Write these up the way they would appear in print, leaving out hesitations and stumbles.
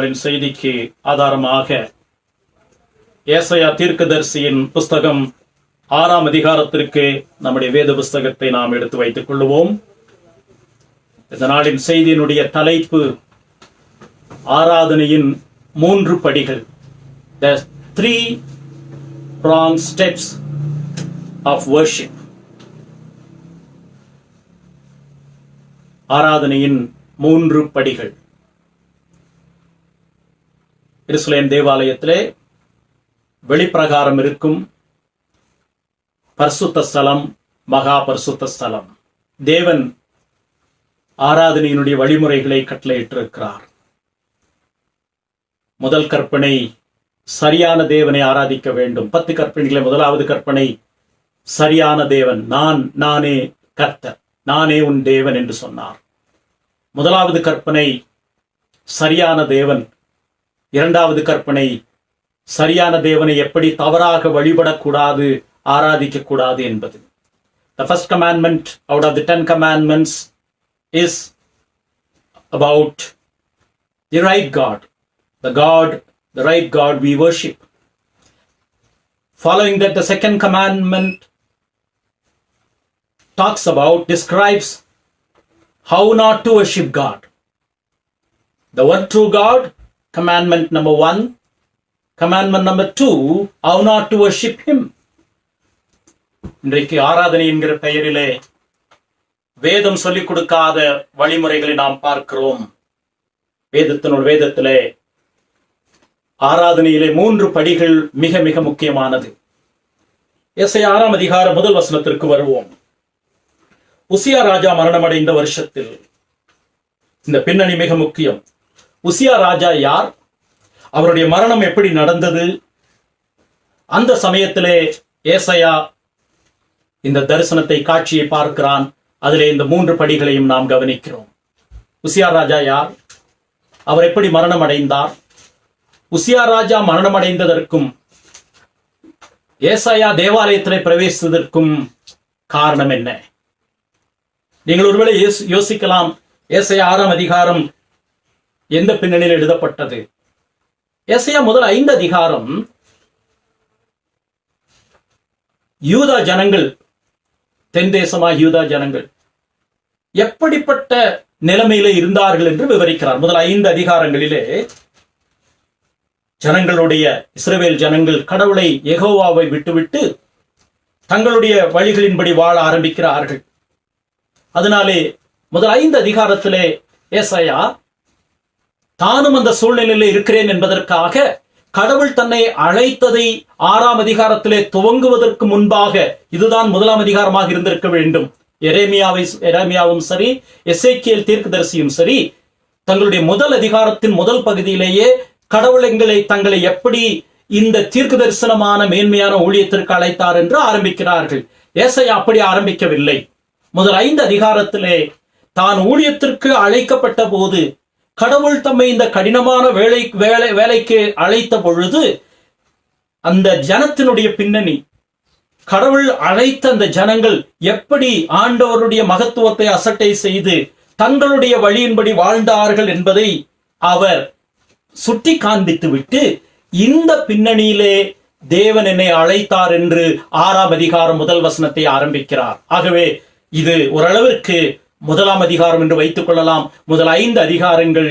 நாளின் செய்திக்கு ஆதாரமாக ஏசாயா தீர்க்கதரிசியின் புஸ்தகம் 6ஆம் அதிகாரத்திற்கு நம்முடைய வேத புஸ்தகத்தை நாம் எடுத்து வைத்துக் கொள்வோம். இந்த நாளின் செய்தியினுடைய தலைப்பு ஆராதனையின் 3 படிகள், the 3-pronged steps of worship. ஆராதனையின் 3 படிகள். எருசலேம் தேவாலயத்திலே வெளிப்பிரகாரம் இருக்கும் பரிசுத்த ஸ்தலம், மகா பரிசுத்த ஸ்தலம். தேவன் ஆராதனையினுடைய வழிமுறைகளை கட்டளையிட்டிருக்கிறார். முதல் கற்பனை சரியான தேவனை ஆராதிக்க வேண்டும். 10 கற்பனைகளை 1வது கற்பனை சரியான தேவன், நானே கர்த்தர், நானே உன் தேவன் என்று சொன்னார். 1வது கற்பனை சரியான தேவன். 2வது கற்பனை சரியான தேவனை எப்படி தவறாக வழிபடக்கூடாது, ஆராதிக்க கூடாது என்பது. The first commandment out of the 10 commandments is about the right God, the right God we worship. Following that, the second commandment describes how not to worship God. The one true God, commandment number 1. Commandment number 2, how not to worship him. இன்றைக்கு ஆராதனை என்கிற பெயரிலே வேதம் சொல்லிக் கொடுக்காத வழிமுறைகளை நாம் பார்க்கிறோம். வேதத்திலே ஆராதனையிலே 3 படிகள் மிக மிக முக்கியமானது. ஏசாயா 6ஆம் அதிகாரம் 1 வசனத்திற்கு வருவோம். உசியா ராஜா மரணமடைந்த வருஷத்தில், இந்த பின்னணி மிக முக்கியம். உசியா ராஜா யார்? அவருடைய மரணம் எப்படி நடந்தது? அந்த சமயத்திலே ஏசாயா இந்த தரிசனத்தை, காட்சியை பார்க்கிறான். அதிலே இந்த 3 படிகளையும் நாம் கவனிக்கிறோம். உசியா ராஜா யார்? அவர் எப்படி மரணம் அடைந்தார்? உசியா ராஜா மரணம் அடைந்ததற்கும் ஏசாயா தேவாலயத்திலே பிரவேசித்ததற்கும் காரணம் என்ன? நீங்கள் ஒருவேளை யோசிக்கலாம், ஏசாயா 6ஆம் அதிகாரம் எந்த பின்னணியில் எழுதப்பட்டது? ஏசாயா முதல் 5 அதிகாரம் யூதா ஜனங்கள், தென் தேசமாக யூதா ஜனங்கள் எப்படிப்பட்ட நிலைமையில இருந்தார்கள் என்று விவரிக்கிறார். முதல் 5 அதிகாரங்களிலே ஜனங்களுடைய, இஸ்ரவேல் ஜனங்கள் கடவுளை, யெகோவாவை விட்டுவிட்டு தங்களுடைய வழிகளின்படி வாழ ஆரம்பிக்கிறார்கள். அதனாலே முதல் 5 அதிகாரத்திலே ஏசாயா தானும் அந்த சூழ்நிலையில இருக்கிறேன் என்பதற்காக கடவுள் தன்னை அழைத்ததை 6ஆம் அதிகாரத்திலே துவங்குவதற்கு முன்பாக, இதுதான் 1ஆம் அதிகாரமாக இருந்திருக்க வேண்டும். எரேமியாவும் சரி, எசேக்கியேல் தீர்க்கதரிசியும் சரி, தங்களுடைய முதல் அதிகாரத்தின் முதல் பகுதியிலேயே கடவுள் தங்களை எப்படி இந்த தீர்க்க தரிசனமான மேன்மையான ஊழியத்திற்கு அழைத்தார் என்று ஆரம்பிக்கிறார்கள். ஏசாயா அப்படி ஆரம்பிக்கவில்லை. முதல் 5 அதிகாரத்திலே தான் ஊழியத்திற்கு அழைக்கப்பட்ட போது, கடவுள் தம்மை இந்த கடினமான வேலைக்கு அழைத்த பொழுது, அந்த ஜனத்தினுடைய பின்னணி, கடவுள் அழைத்த அந்த ஜனங்கள் எப்படி ஆண்டவருடைய மகத்துவத்தை அசட்டை செய்து தங்களுடைய வழியின்படி வாழ்ந்தார்கள் என்பதை அவர் சுட்டி காண்பித்து விட்டு, இந்த பின்னணியிலே தேவன் என்னை அழைத்தார் என்று 6ஆம் அதிகாரம் 1 வசனத்தை ஆரம்பிக்கிறார். ஆகவே இது ஓரளவிற்கு 1ஆம் அதிகாரம் என்று வைத்துக் கொள்ளலாம். முதல் 5 அதிகாரங்கள்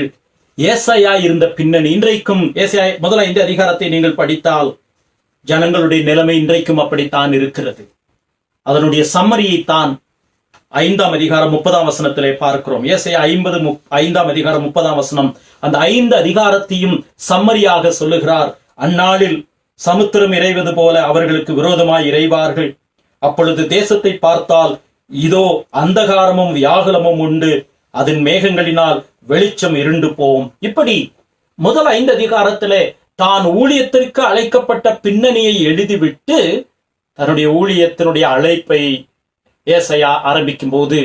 ஏசாயா இருந்த பின்னணி. இன்றைக்கும் ஏசாயா முதல் 5 அதிகாரத்தை நீங்கள் படித்தால் ஜனங்களுடைய நிலைமை இன்றைக்கும் அப்படித்தான் இருக்கிறது. அதனுடைய சம்மரியைத்தான் 5ஆம் அதிகாரம் 30ஆம் வசனத்திலே பார்க்கிறோம். ஏசாயா 5ஆம் அதிகாரம் 30ஆம் வசனம் அந்த 5 அதிகாரத்தையும் சம்மரியாக சொல்லுகிறார். அந்நாளில் சமுத்திரம் இறைவது போல அவர்களுக்கு விரோதமாய் இறைவார்கள். அப்பொழுது தேசத்தை பார்த்தால் இதோ அந்தகாரமும் வியாகுலமும் உண்டு, அதன் மேகங்களினால் வெளிச்சம் இருண்டு போகும். இப்படி முதல் 5 அதிகாரத்திலே தான் ஊழியத்திற்கு அழைக்கப்பட்ட பின்னணியை எழுதிவிட்டு தன்னுடைய ஊழியத்தினுடைய அழைப்பை ஏசாயா ஆரம்பிக்கும் போது,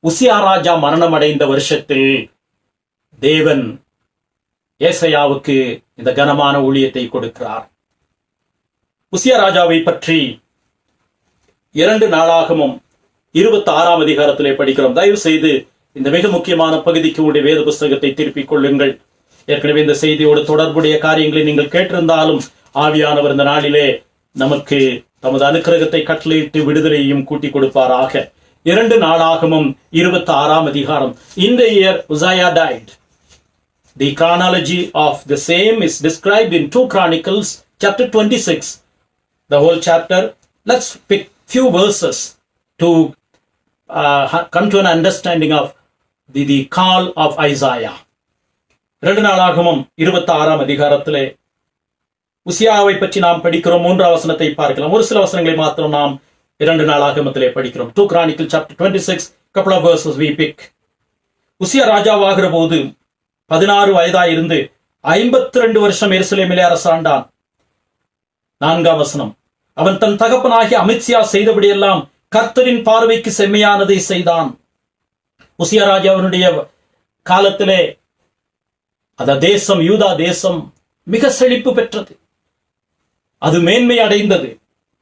உசியா ராஜா மரணம் அடைந்த வருஷத்தில் தேவன் ஏசாயாவுக்கு இந்த கனமான ஊழியத்தை கொடுக்கிறார். உசியா ராஜாவை பற்றி 2 நாளாகமும் 26ஆம் அதிகாரத்திலே படிக்கிறோம். தயவு செய்து இந்த மிக முக்கியமான பகுதிக்கு உடைய வேத புஸ்தகத்தை திருப்பிக் கொள்ளுங்கள். ஏற்கனவே இந்த செய்தியோடு தொடர்புடைய காரியங்களை நீங்கள் கேட்டிருந்தாலும் ஆவியானவர் இந்த நாளிலே நமக்கு தமது அனுக்கிரகத்தை கட்டளையிட்டு விடுதலையையும் கூட்டி கொடுப்பாராக. 2 நாளாகமம் 26ஆம் அதிகாரம். In the year Uzziah died. The chronology of the same is described in 2 Chronicles chapter 26. The whole chapter. Let's pick few verses to come to an understanding of the call of Isaiah. 2 நாளாகமம் 26ஆம் அதிகாரத்திலே உசியாவை பற்றி நாம் படிக்கிறோம். 3ஆம் வசனத்தை பார்க்கலாம். ஒரு சில வசனங்களை மாத்திரம் நாம் 2 நாளாகமத்திலே படிக்கிறோம். 2 Chronicles chapter 26, couple of verses we pick. உசியா ராஜாவாகிற போது 16 வயதாயிருந்து 52 வருஷம் எருசலேமிலே அரசாண்டான். 4ஆம் வசனம். அவன் தன் தகப்பனாகிய அமித்சியா செய்தபடியெல்லாம் கர்த்தரின் பார்வைக்கு செம்மையானதை செய்தான். உசியா ராஜாவினுடைய காலத்திலே அந்த தேசம், யூதா தேசம் மிக செழிப்பு பெற்றது, அது மேன்மை அடைந்தது.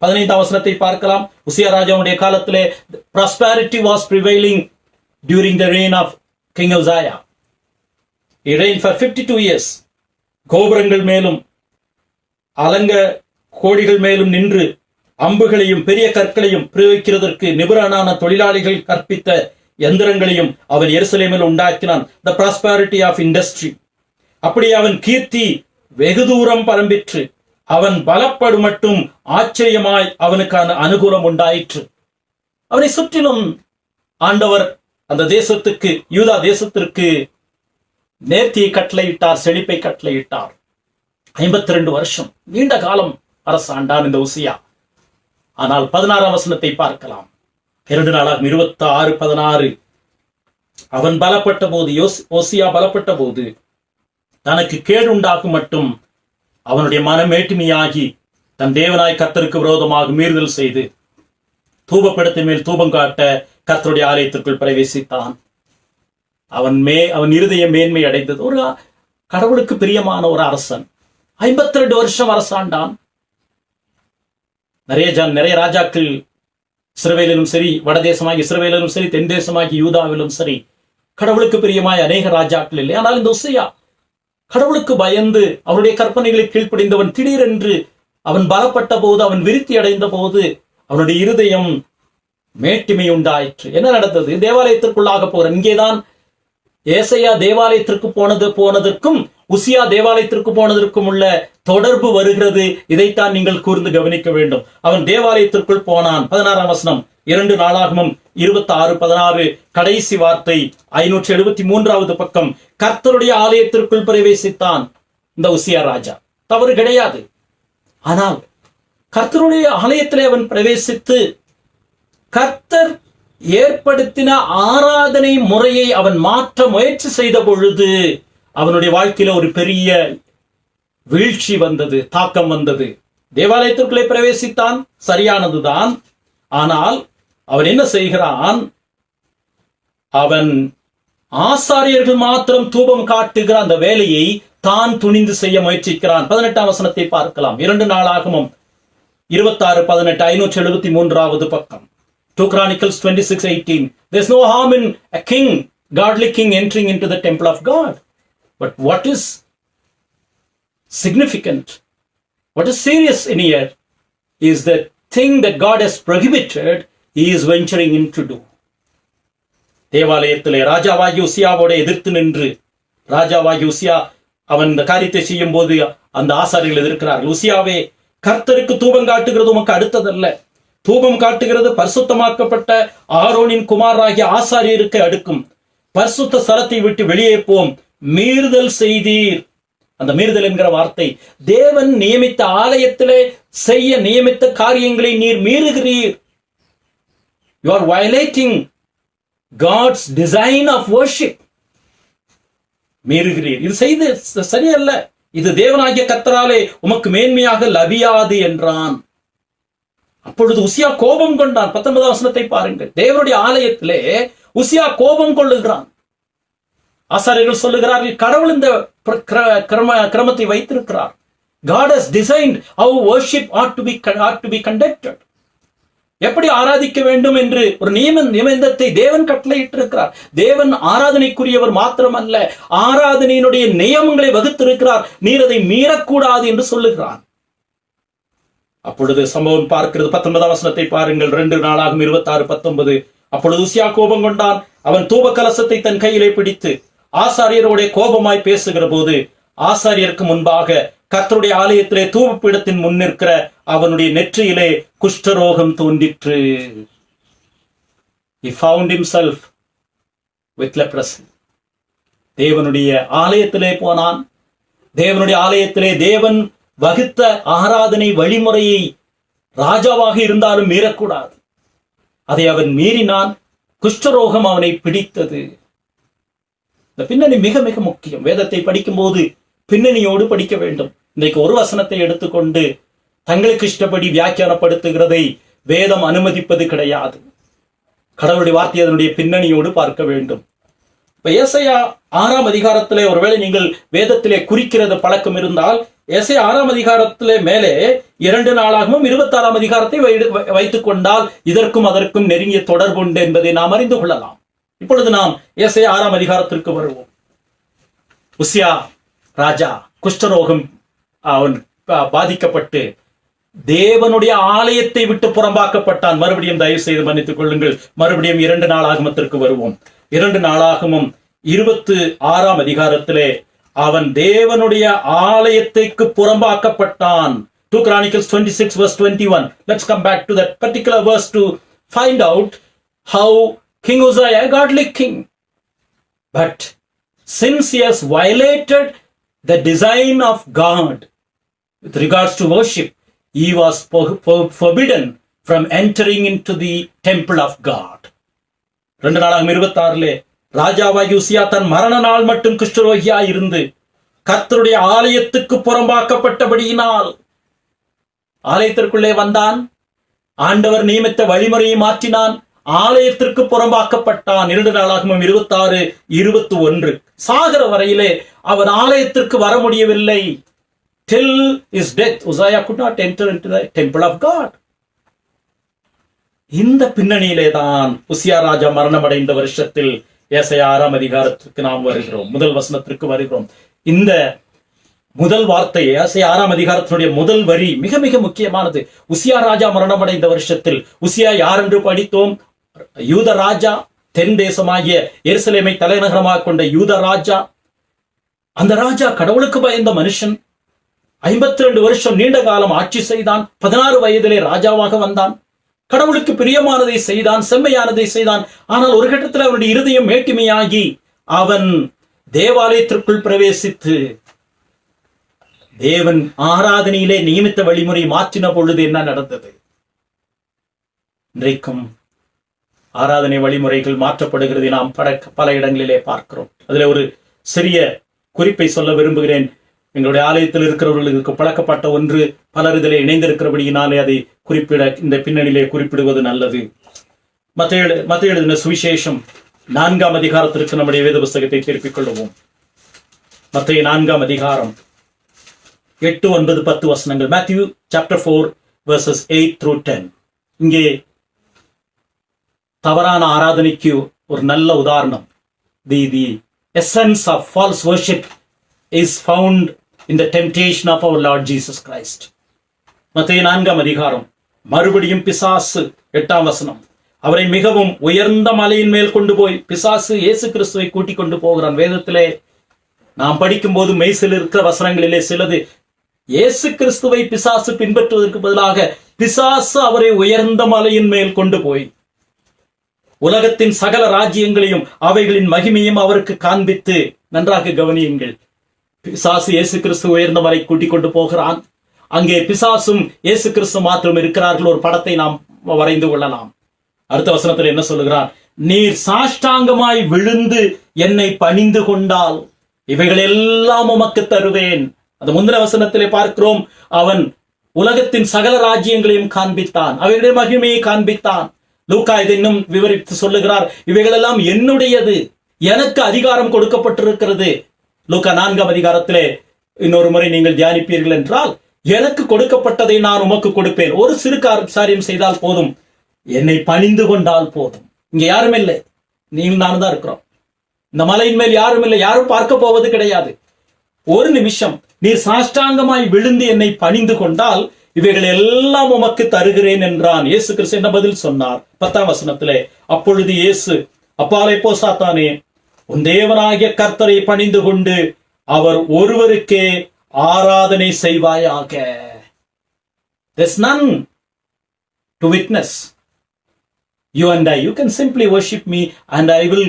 15ஆம் வசனத்தை பார்க்கலாம். உசியா ராஜாவுடைய காலத்திலே prosperity was prevailing during the reign of King Uzziah. He reigned for 52 years. கோபுரங்கள் மேலும் அலங்க கோடிகள் மேலும் நின்று அம்புகளையும் பெரிய கற்களையும் பிரயோகிக்கிறதற்கு நிபுணரான தொழிலாளிகள் கற்பித்த எந்திரங்களையும் அவன் எருசலேமில் உண்டாக்கினான். The prosperity of industry. அப்படியே அவன் கீர்த்தி வெகு தூரம் பரம்பிற்று. அவன் பலப்படும் மட்டும் ஆச்சரியமாய் அவனுக்கான அனுகூலம் உண்டாயிற்று. அவனை சுற்றிலும் ஆண்டவர் அந்த தேசத்துக்கு, யூதா தேசத்திற்கு நேர்த்தியை கட்டளையிட்டார், செழிப்பை கட்டளையிட்டார். 52 வருஷம் நீண்ட காலம் அரசாண்டான் இந்த உசியா. ஆனால் 16ஆம் வசனத்தை பார்க்கலாம். 2 நாளாகமம் 26:16. அவன் பலப்பட்ட போது, ஓசியா பலப்பட்ட போது தனக்கு கேடு உண்டாக்கும் மட்டும் அவனுடைய மனமேட்டுமையாகி தன் தேவனாய் கர்த்தருக்கு விரோதமாக மீறுதல் செய்து தூபப்படத்தின் மேல் தூபம் காட்ட கர்த்தருடைய ஆலயத்திற்குள் பிரவேசித்தான். அவன் இருதயம் மேன்மை அடைந்தது. ஒரு கடவுளுக்கு பிரியமான ஒரு அரசன் 52 வருஷம் அரசாண்டான். நிறைய ராஜாக்கள் இஸ்ரவேலிலும் சரி, வடதேசமாகி இஸ்ரவேலிலும் சரி, தென் தேசமாகி யூதாவிலும் சரி, கடவுளுக்கு பிரியமாய் அநேக ராஜாக்கள் இல்லை. ஆனால் இந்த உசியா கடவுளுக்கு பயந்து அவருடைய கற்பனைகளை கீழ்ப்படிந்தவன். திடீரென்று அவன் பலப்பட்ட போது, அவன் விருத்தி அடைந்த போது அவனுடைய இருதயம் மேட்டிமை உண்டாயிற்று. என்ன நடந்தது? தேவாலயத்திற்குள்ளாக போற இங்கேதான் ஏசையா தேவாலயத்திற்கு போனதற்கும் உசியா தேவாலயத்திற்கு போனதற்கும் உள்ள தொடர்பு வருகிறது. இதைத்தான் நீங்கள் கூர்ந்து கவனிக்க வேண்டும். அவன் தேவாலயத்திற்குள் போனான். 16ஆம் வசனம். 2 நாளாகமம் 26:16 கடைசி வார்த்தை 573வது பக்கம். கர்த்தருடைய ஆலயத்திற்குள் பிரவேசித்தான் இந்த உசியா ராஜா. தவறு கிடையாது. ஆனால் கர்த்தருடைய ஆலயத்திலே அவன் பிரவேசித்து கர்த்தர் ஏற்படுத்தின ஆராதனை முறையை அவன் மாற்ற முயற்சி செய்த பொழுது அவனுடைய வாழ்க்கையில ஒரு பெரிய வீழ்ச்சி வந்தது, தாக்கம் வந்தது. தேவாலயத்திற்குள்ளே பிரவேசித்தான், சரியானதுதான். ஆனால் அவன் என்ன செய்கிறான்? அவன் ஆசாரியர்கள் மாத்திரம் தூபம் காட்டுகிற அந்த வேலையை தான் துணிந்து செய்ய முயற்சிக்கிறான். 18ஆம் வசனத்தை பார்க்கலாம். 2 நாளாகமம் 26:18 573வது பக்கம். 2 Chronicles 26:18. There's no harm in a king, godly king, entering into the temple of God. But what is significant, what is serious in here is the thing that God has prohibited, he is venturing in to do. தேவாலயத்திலே ராஜாவாகி உசியாவோட எதிர்த்து நின்று, ராஜாவாகி உசியா அவன் இந்த காரியத்தை செய்யும் போது அந்த ஆசாரியர்கள் எதிர்க்கிறார்கள். உசியாவே, கர்த்தருக்கு தூபம் காட்டுகிறது உமக்கு அடுத்ததல்ல. தூபம் காட்டுகிறது பரிசுத்தமாக்கப்பட்ட ஆரோனின் குமாராகிய ஆசாரியருக்கு அடுக்கும். பரிசுத்த ஸ்தலத்தை விட்டு வெளியே போம், மீறுதல் செய்தீர். அந்த மீறுதல் என்கிற வார்த்தை, தேவன் நியமித்த ஆலயத்திலே செய்ய நியமித்த காரியங்களை நீர் மீறுகிறீர். You are violating God's design of worship. மீறுகிறீர். இது செய்து சரியல்ல. இது தேவனாகிய கர்த்தராலே உமக்கு மேன்மையாக லபியாது என்றான். அப்பொழுது உசியா கோபம் கொண்டான். 19ஆம் வசனத்தை பாருங்கள். தேவனுடைய ஆலயத்திலே உசியா கோபம் கொள்ளுகிறான். ஆசாரியர்கள் சொல்லுகிறார்கள், கடவுள் இந்த கிரமத்தை வைத்திருக்கிறார். God has designed how worship ought to be conducted. எப்படி ஆராதிக்க வேண்டும் என்று ஒரு நியமனத்தை தேவன் கட்டளையிட்டிருக்கிறார். தேவன் ஆராதனைக்குரியவர் மாத்திரமல்ல, ஆராதனையினுடைய நியமங்களை வகுத்திருக்கிறார். நீர் அதை மீறக்கூடாது என்று சொல்லுகிறான். அப்பொழுது சம்பவம் பார்க்கிறது. 19ஆம் வசனத்தை பாருங்கள். 2 நாளாகும் 26:19. அப்பொழுது உசியா கோபம் கொண்டான். அவன் தூப கலசத்தை தன் கையிலே பிடித்து ஆசாரியரோட கோபமாய் பேசுகிற போது ஆசாரியருக்கு முன்பாக கர்த்தருடைய ஆலயத்திலே தூபப்பீடத்தின் முன் நிற்கிற அவனுடைய நெற்றியிலே குஷ்டரோகம் தோன்றிற்று. He found himself with leprosy. தேவனுடைய ஆலயத்திலே போனான். தேவனுடைய ஆலயத்திலே தேவன் வகுத்த ஆராதனை வழிமுறையை ராஜாவாக இருந்தாலும் மீறக்கூடாது. அதை அவன் மீறினான். குஷ்டரோகம் அவனை பிடித்தது. இந்த பின்னணி மிக மிக முக்கியம். வேதத்தை படிக்கும் போது பின்னணியோடு படிக்க வேண்டும். இன்றைக்கு ஒரு வசனத்தை எடுத்துக்கொண்டு தங்களுக்கு இஷ்டப்படி வியாக்கியானப்படுத்துகிறதை வேதம் அனுமதிப்பது கிடையாது. கடவுளுடைய வார்த்தை அதனுடைய பின்னணியோடு பார்க்க வேண்டும். இப்ப ஏசாயா 6ஆம் அதிகாரத்திலே ஒருவேளை நீங்கள் வேதத்திலே குறிக்கிறது பழக்கம் இருந்தால், ஏசாயா 6ஆம் அதிகாரத்திலே மேலே 2 நாளாகவும் 26ஆம் அதிகாரத்தை வைத்துக் கொண்டால் இதற்கும் அதற்கும் நெருங்கிய தொடர்பு உண்டு என்பதை நாம் அறிந்து கொள்ளலாம். இப்பொழுது நாம் ஏசாயா 6ஆம் அதிகாரத்திற்கு வருவோம். உசியா ராஜா குஷ்டரோகம் அவன் பாதிக்கப்பட்டு தேவனுடைய ஆலயத்தை விட்டு புறம்பாக்கப்பட்டான். மறுபடியும் தயவு செய்து மன்னித்துக் கொள்ளுங்கள். மறுபடியும் 2 நாளாகமத்திற்கு வருவோம். 2 நாளாகமும் 26ஆம் அதிகாரத்திலே அவன் தேவனுடைய ஆலயத்திற்கு புறம்பாக்கப்பட்டான். 2 Chronicles 26:21. Let's come back to that particular verse to find out how King Uzziah, a godly king, but since he has violated the design of God with regards to worship, he was forbidden from entering into the temple of God. 2 நாளாகமம் 26 ராஜாவாகி உசியா தன் மரண நாள் மட்டும் குஷ்டரோகியாய் இருந்து கர்த்தருடைய ஆலயத்துக்கு புறம்பாக்கப்பட்டபடியினால் ஆலயத்திற்குள்ளே வந்தான். ஆண்டவர் நியமித்த வழிமுறையை மாற்றினான். ஆலயத்திற்கு புறம்பாக்கப்பட்டான். 2 நாளாகமம் 26:21. சாகர வரையிலே அவன் ஆலயத்திற்கு வர முடியவில்லை. Till his death, Uzziah could not enter into the temple of God. இந்த பின்னணியிலே தான் உசியா ராஜா மரணமடைந்த வருஷத்தில் ஏசாயா 6ஆம் அதிகாரத்திற்கு நாம் வருகிறோம். முதல் வசனத்திற்கு வருகிறோம். இந்த முதல் வார்த்தை ஏசாயா 6ஆம் அதிகாரத்தினுடைய முதல் வரி மிக மிக முக்கியமானது. உசியா ராஜா மரணமடைந்த வருஷத்தில், உசியா யார் என்று படித்தோம்? யூத ராஜா, தென் தேசமாகிய எருசலேமை தலைநகரமாக கொண்ட யூத ராஜா. அந்த ராஜா கடவுளுக்கு பயந்த மனுஷன். 52 வருஷம் நீண்ட காலம் ஆட்சி செய்தான். 16 வயதிலே ராஜாவாக வந்தான். கடவுளுக்கு பிரியமானதை செய்தான், செம்மையானதை செய்தான். ஆனால் ஒரு கட்டத்தில் அவனுடைய இருதயம் மேட்டிமையாகி அவன் தேவாலயத்திற்குள் பிரவேசித்து தேவன் ஆராதனையிலே நியமித்த வழிமுறை மாற்றின பொழுது என்ன நடந்தது? இன்றைக்கும் ஆராதனை வழிமுறைகள் மாற்றப்படுகிறதை நாம் பல இடங்களிலே பார்க்கிறோம். அதுல ஒரு சிறிய குறிப்பை சொல்ல விரும்புகிறேன். எங்களுடைய ஆலயத்தில் இருக்கிறவர்களுக்கு பழக்கப்பட்ட ஒன்று, பலர் இதிலே இணைந்திருக்கிறபடியினாலே அதை குறிப்பிட இந்த பின்னணியிலே குறிப்பிடுவது நல்லது. மத்தேயு எழுதின சுவிசேஷம் 4ஆம் அதிகாரத்திற்கு நம்முடைய வேத புஸ்தகத்தை திருப்பிக் கொள்வோம். மத்தேயு 4ஆம் அதிகாரம் 8, 9, 10 வசனங்கள். Matthew chapter 4 verses 8 through 10. இங்கே தவறான ஆராதனைக்கு ஒரு நல்ல உதாரணம். The essence of false worship is found in the temptation of our Lord Jesus Christ. மத்தேயு 4ஆம் அதிகாரம். மறுபடியும் பிசாசு 8ஆம் வசனம். அவரை மிகவும் உயர்ந்த மலையின் மேல் கொண்டு போய் பிசாசு இயேசு கிறிஸ்துவை கூட்டிக் கொண்டு போகிறான். வேதத்திலே நாம் படிக்கும் போது மெய்சில் இருக்கிற வசனங்களிலே சிலது இயேசு கிறிஸ்துவை பிசாசு பின்பற்றுவதற்கு பதிலாக பிசாசு அவரை உயர்ந்த மலையின் மேல் கொண்டு போய் உலகத்தின் சகல ராஜ்யங்களையும் அவைகளின் மகிமையும் அவருக்கு காண்பித்து, நன்றாக கவனியுங்கள், பிசாசு இயேசு கிறிஸ்து உயர்ந்த மலை கூட்டிக் கொண்டு போகிறான். அங்கே பிசாசும் இயேசு கிறிஸ்து மாத்திரம் இருக்கிறார்கள். ஒரு படத்தை நாம் வரைந்து கொள்ளலாம். அடுத்த வசனத்தில் என்ன சொல்லுகிறான்? நீர் சாஷ்டாங்கமாய் விழுந்து என்னை பணிந்து கொண்டால் இவைகள் எல்லாம் உமக்கு தருவேன். அந்த முந்தின வசனத்திலே பார்க்கிறோம், அவன் உலகத்தின் சகல ராஜ்யங்களையும் காண்பித்தான், அவைகளுடைய மகிமையை காண்பித்தான். லூக்கா இதை இன்னும் விவரித்து சொல்லுகிறார், இவைகளெல்லாம் என்னுடையது, எனக்கு அதிகாரம் கொடுக்கப்பட்டிருக்கிறது. லூக்கா 4ஆம் அதிகாரத்திலே இன்னொரு முறை நீங்கள் தியானிப்பீர்கள் என்றால், எனக்கு கொடுக்கப்பட்டதை நான் உமக்கு கொடுப்பேன். ஒரு சிறு காரியம் செய்தால் போதும், என்னை பணிந்து கொண்டால் போதும். இங்க யாரும் இல்லை, நீங்கள் நானும் தான் இருக்கிறோம். இந்த மலையின் மேல் யாரும் இல்லை, யாரும் பார்க்க போவது கிடையாது. ஒரு நிமிஷம் நீர் சாஷ்டாங்கமாய் விழுந்து என்னை பணிந்து கொண்டால் இவைகள் எல்லாம் உமக்கு தருகிறேன் என்றான். இயேசு கிறிஸ்து என்ன பதில் சொன்னார்? 10ஆம் வசனத்திலே, அப்பொழுது இயேசு, அப்பாலே போ சாத்தானே, உன் தேவனாகிய கர்த்தரை பணிந்து கொண்டு அவர் ஒருவருக்கே ஆராதனை செய்வாயாக. There's none to witness. You and I, you can simply worship me and I will